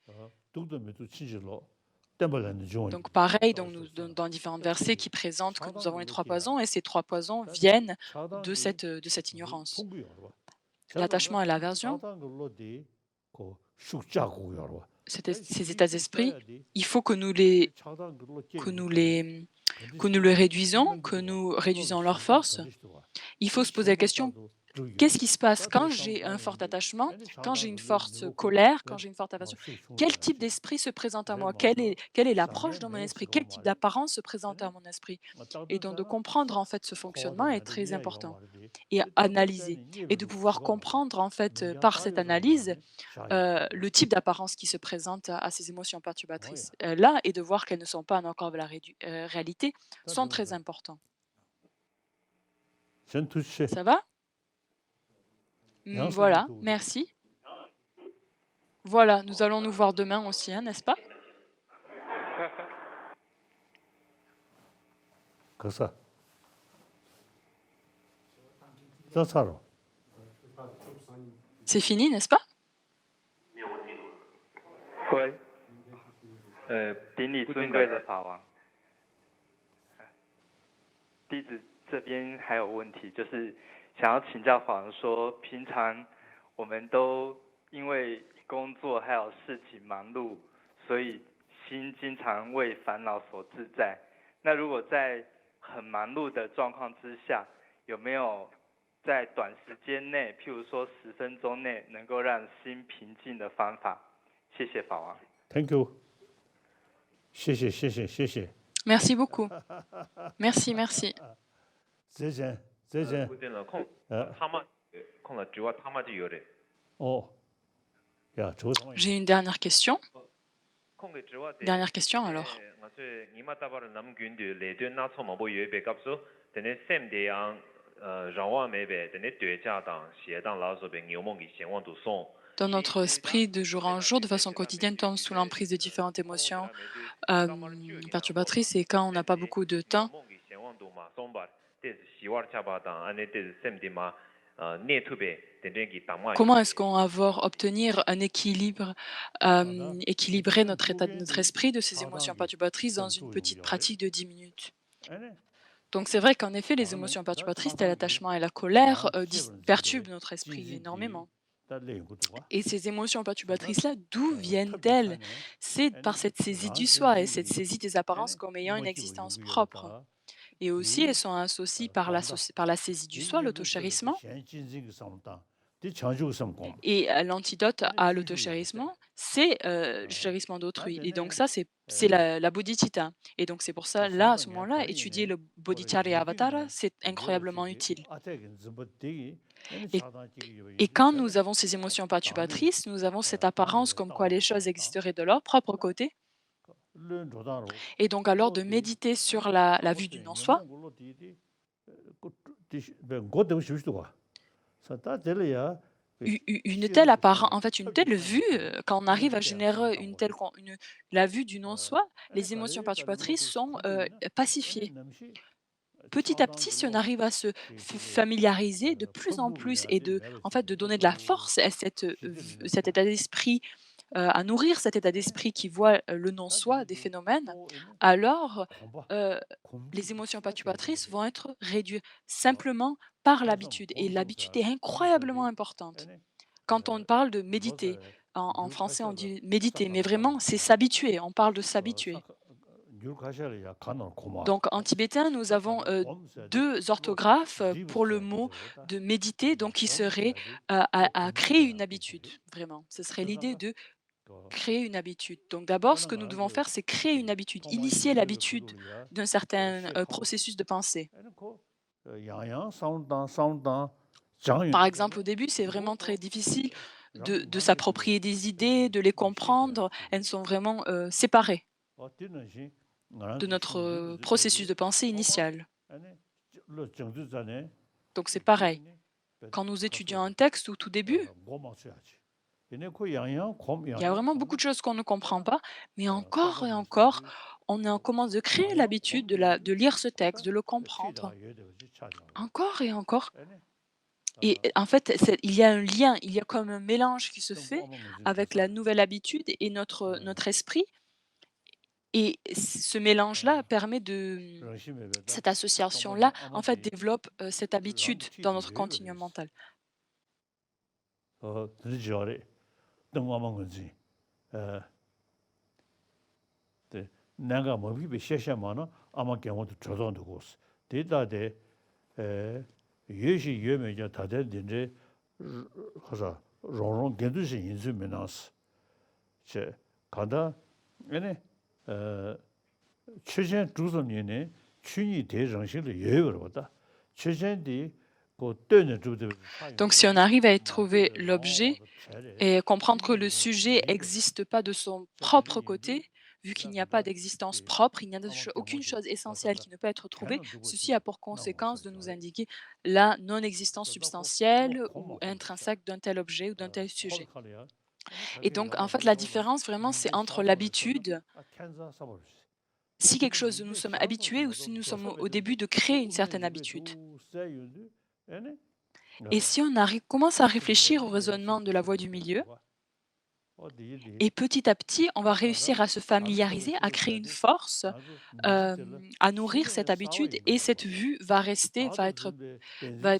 Donc pareil, dans différents versets qui présentent que nous avons les 3 poisons et ces 3 poisons viennent de cette ignorance. L'attachement et l'aversion, ces états d'esprit, il faut que nous les réduisons, que nous réduisons leur force. Il faut se poser la question, qu'est-ce qui se passe quand j'ai un fort attachement, quand j'ai une forte colère, quand j'ai une forte aversion? Quel type d'esprit se présente à moi? Quelle est l'approche dans mon esprit? Quel type d'apparence se présente à mon esprit? Et donc de comprendre en fait ce fonctionnement est très important et analyser et de pouvoir comprendre en fait par cette analyse le type d'apparence qui se présente à ces émotions perturbatrices là et de voir qu'elles ne sont pas encore de la réalité sont très importants. Ça va? Voilà, merci. Voilà, nous allons nous voir demain aussi, hein, n'est-ce pas? Ça. C'est fini, n'est-ce pas? 对，顶礼尊贵的法王，弟子这边还有问题，就是想要请教法王说，平常我们都因为工作还有事情忙碌，所以心经常为烦恼所自在。那如果在很忙碌的状况之下，有没有在短时间内，譬如说10分钟内，能够让心平静的方法？谢谢法王。Thank you。谢谢谢谢谢谢。Merci beaucoup. Merci, merci. 再见。哦，呀，J'ai une dernière question. Dernière question alors. Dans notre esprit, de jour en jour, de façon quotidienne, tombe sous l'emprise de différentes émotions perturbatrices et quand on n'a pas beaucoup de temps, comment est-ce qu'on va obtenir un équilibre, équilibrer notre état de notre esprit de ces émotions perturbatrices dans une petite pratique de 10 minutes? Donc c'est vrai qu'en effet, les émotions perturbatrices, telles l'attachement et la colère, perturbent notre esprit énormément. Et ces émotions perturbatrices-là, d'où viennent-elles? C'est par cette saisie du soi et cette saisie des apparences comme ayant une existence propre. Et aussi, elles sont associées par la saisie du soi, l'autochérissement. Et l'antidote à l'autochérissement, c'est le chérissement d'autrui. Et donc ça, c'est la bodhicitta. Et donc c'est pour ça, là, à ce moment-là, étudier le bodhicharya avatara, c'est incroyablement utile. Et quand nous avons ces émotions perturbatrices, nous avons cette apparence comme quoi les choses existeraient de leur propre côté. Et donc alors de méditer sur la vue du non-soi. Une telle apparence, en fait, une telle vue, quand on arrive à générer la vue du non-soi, les émotions perturbatrices sont pacifiées. Petit à petit, si on arrive à se familiariser de plus en plus et de donner de la force à cet état d'esprit, à nourrir cet état d'esprit qui voit le non-soi des phénomènes, alors les émotions perturbatrices vont être réduites simplement par l'habitude. Et l'habitude est incroyablement importante. Quand on parle de méditer, en français on dit méditer, mais vraiment c'est s'habituer, on parle de s'habituer. Donc en tibétain, nous avons 2 orthographes pour le mot de méditer, donc qui serait à créer une habitude, vraiment. Ce serait l'idée de créer une habitude. Donc d'abord, ce que nous devons faire, c'est créer une habitude, initier l'habitude d'un certain processus de pensée. Par exemple, au début, c'est vraiment très difficile de s'approprier des idées, de les comprendre. Elles sont vraiment séparées de notre processus de pensée initial. Donc c'est pareil. Quand nous étudions un texte au tout début, il y a vraiment beaucoup de choses qu'on ne comprend pas, mais encore et encore, on commence de créer l'habitude de lire ce texte, de le comprendre. Encore et encore. Et en fait, il y a un lien, il y a comme un mélange qui se fait avec la nouvelle habitude et notre esprit. Et ce mélange-là permet cette association-là, en fait, développe cette habitude dans notre continuum mental. Donc si on arrive à trouver l'objet et comprendre que le sujet n'existe pas de son propre côté, vu qu'il n'y a pas d'existence propre, il n'y a aucune chose essentielle qui ne peut être trouvée, ceci a pour conséquence de nous indiquer la non-existence substantielle ou intrinsèque d'un tel objet ou d'un tel sujet. Et donc, en fait, la différence vraiment, c'est entre l'habitude. Si quelque chose, nous sommes habitués ou si nous sommes au début de créer une certaine habitude. Et si on commence à réfléchir au raisonnement de la voie du milieu, et petit à petit, on va réussir à se familiariser, à créer une force, à nourrir cette habitude et cette vue va rester,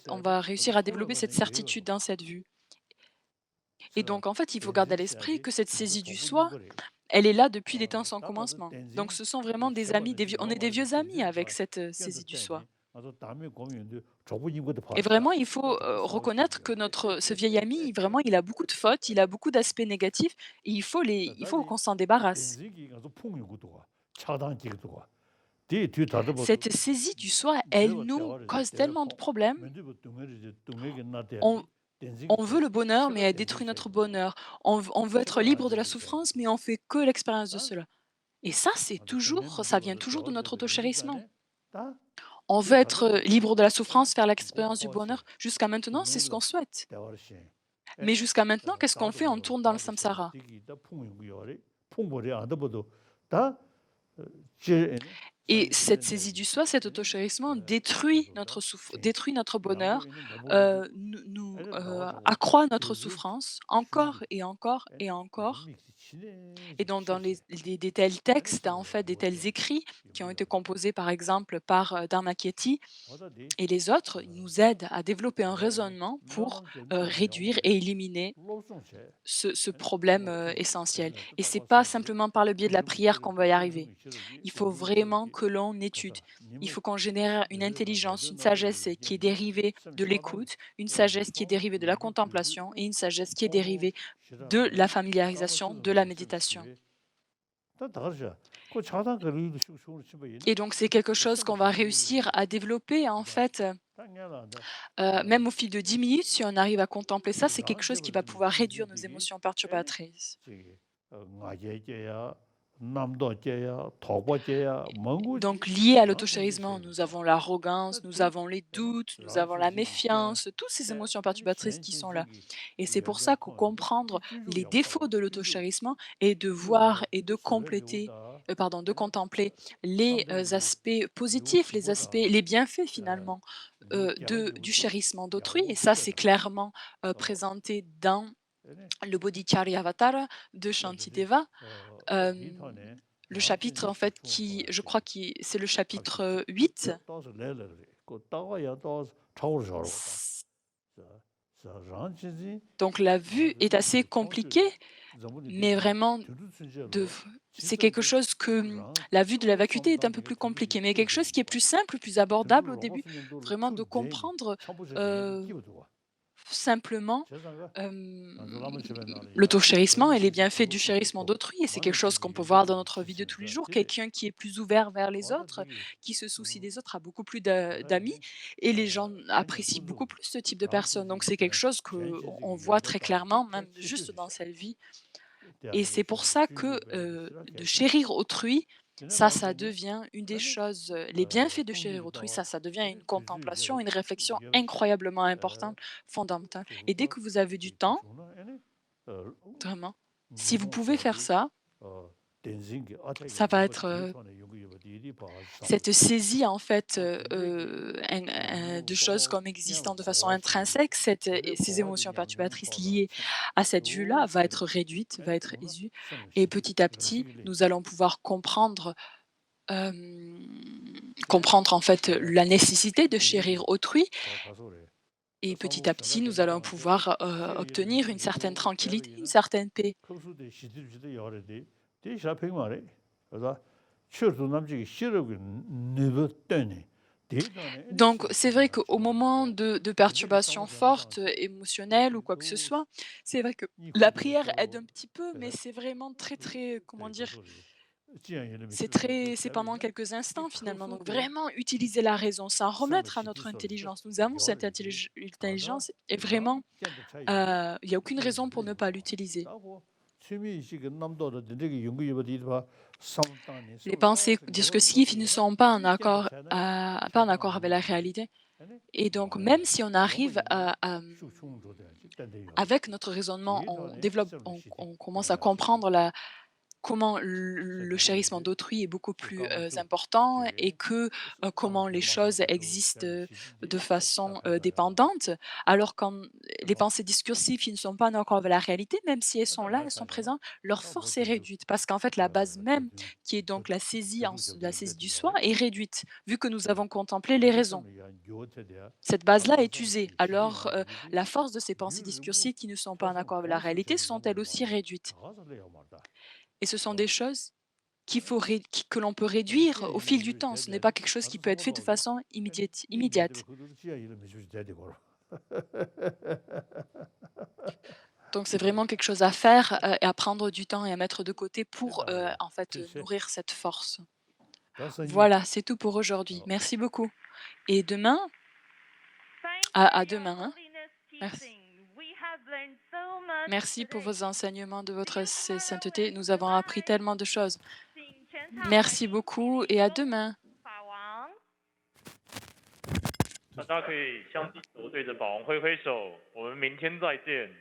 on va réussir à développer cette certitude dans cette vue. Et donc, en fait, il faut garder à l'esprit que cette saisie du soi, elle est là depuis les temps sans commencement. Donc, ce sont vraiment des amis, on est des vieux amis avec cette saisie du soi. Et vraiment, il faut reconnaître que ce vieil ami, vraiment, il a beaucoup de fautes, il a beaucoup d'aspects négatifs, et il faut qu'on s'en débarrasse. Cette saisie du soi, elle nous cause tellement de problèmes. On, on veut le bonheur, mais elle détruit notre bonheur. On veut être libre de la souffrance, mais on fait que l'expérience de cela. Et ça, ça vient toujours de notre autochérissement. On veut être libre de la souffrance, faire l'expérience du bonheur. Jusqu'à maintenant, c'est ce qu'on souhaite. Mais jusqu'à maintenant, qu'est-ce qu'on fait? On tourne dans le samsara. Et cette saisie du soi, cet autochérissement détruit notre bonheur, accroît notre souffrance encore et encore et encore. Et donc dans des tels textes, en fait, des tels écrits qui ont été composés par exemple par Dharmakirti et les autres, ils nous aident à développer un raisonnement pour réduire et éliminer ce problème essentiel. Et c'est pas simplement par le biais de la prière qu'on va y arriver. Il faut vraiment que l'on étude. Il faut qu'on génère une intelligence, une sagesse qui est dérivée de l'écoute, une sagesse qui est dérivée de la contemplation et une sagesse qui est dérivée de la familiarisation, de la méditation. Et donc c'est quelque chose qu'on va réussir à développer en fait, même au fil de 10 minutes, si on arrive à contempler ça, c'est quelque chose qui va pouvoir réduire nos émotions perturbatrices. Donc lié à l'autochérissement, nous avons l'arrogance, nous avons les doutes, nous avons la méfiance, toutes ces émotions perturbatrices qui sont là. Et c'est pour ça que comprendre les défauts de l'autochérissement et de voir et de de contempler les aspects positifs, les bienfaits finalement du chérissement d'autrui. Et ça, c'est clairement présenté dans le Bodhicharyavatara de Shantideva. Le chapitre, en fait, je crois que c'est le chapitre 8. Donc la vue est assez compliquée, mais vraiment, c'est quelque chose que la vue de la vacuité est un peu plus compliquée, mais quelque chose qui est plus simple, plus abordable au début, vraiment de comprendre simplement l'autochérissement et les bienfaits du chérissement d'autrui. Et c'est quelque chose qu'on peut voir dans notre vie de tous les jours. Quelqu'un qui est plus ouvert vers les autres, qui se soucie des autres, a beaucoup plus d'amis et les gens apprécient beaucoup plus ce type de personnes. Donc c'est quelque chose qu'on voit très clairement, même juste dans cette vie. Et c'est pour ça que de chérir autrui, ça devient une des choses, les bienfaits de chérir autrui, ça devient une contemplation, une réflexion incroyablement importante, fondamentale. Et dès que vous avez du temps, vraiment, si vous pouvez faire ça, ça va être cette saisie en fait de choses comme existant de façon intrinsèque, ces émotions perturbatrices liées à cette vue-là va être réduite, va être aisue, et petit à petit, nous allons pouvoir comprendre en fait la nécessité de chérir autrui, et petit à petit, nous allons pouvoir obtenir une certaine tranquillité, une certaine paix. Donc, c'est vrai qu'au moment de perturbations fortes, émotionnelles ou quoi que ce soit, c'est vrai que la prière aide un petit peu, mais c'est vraiment très, très, comment dire, c'est pendant quelques instants finalement. Donc, vraiment utiliser la raison, s'en remettre à notre intelligence. Nous avons cette intelligence et vraiment, il n'y a aucune raison pour ne pas l'utiliser. Les pensées discursives ne sont pas en accord avec la réalité. Et donc, même si on arrive avec notre raisonnement, on commence à comprendre comment le chérissement d'autrui est beaucoup plus important et que comment les choses existent de façon dépendante. Alors quand les pensées discursives qui ne sont pas en accord avec la réalité, même si elles sont là, elles sont présentes, leur force est réduite parce qu'en fait la base même qui est donc la saisie du soi est réduite vu que nous avons contemplé les raisons. Cette base-là est usée. Alors la force de ces pensées discursives qui ne sont pas en accord avec la réalité sont elles aussi réduites. Et ce sont des choses que l'on peut réduire au fil du temps. Ce n'est pas quelque chose qui peut être fait de façon immédiate. Donc c'est vraiment quelque chose à faire et à prendre du temps et à mettre de côté pour en fait nourrir cette force. Voilà, c'est tout pour aujourd'hui. Merci beaucoup. Et demain, à demain. Hein. Merci. Merci pour vos enseignements de votre sainteté. Nous avons appris tellement de choses. Merci beaucoup et à demain. 大家可以向地球对着法王挥挥手，我们明天再见。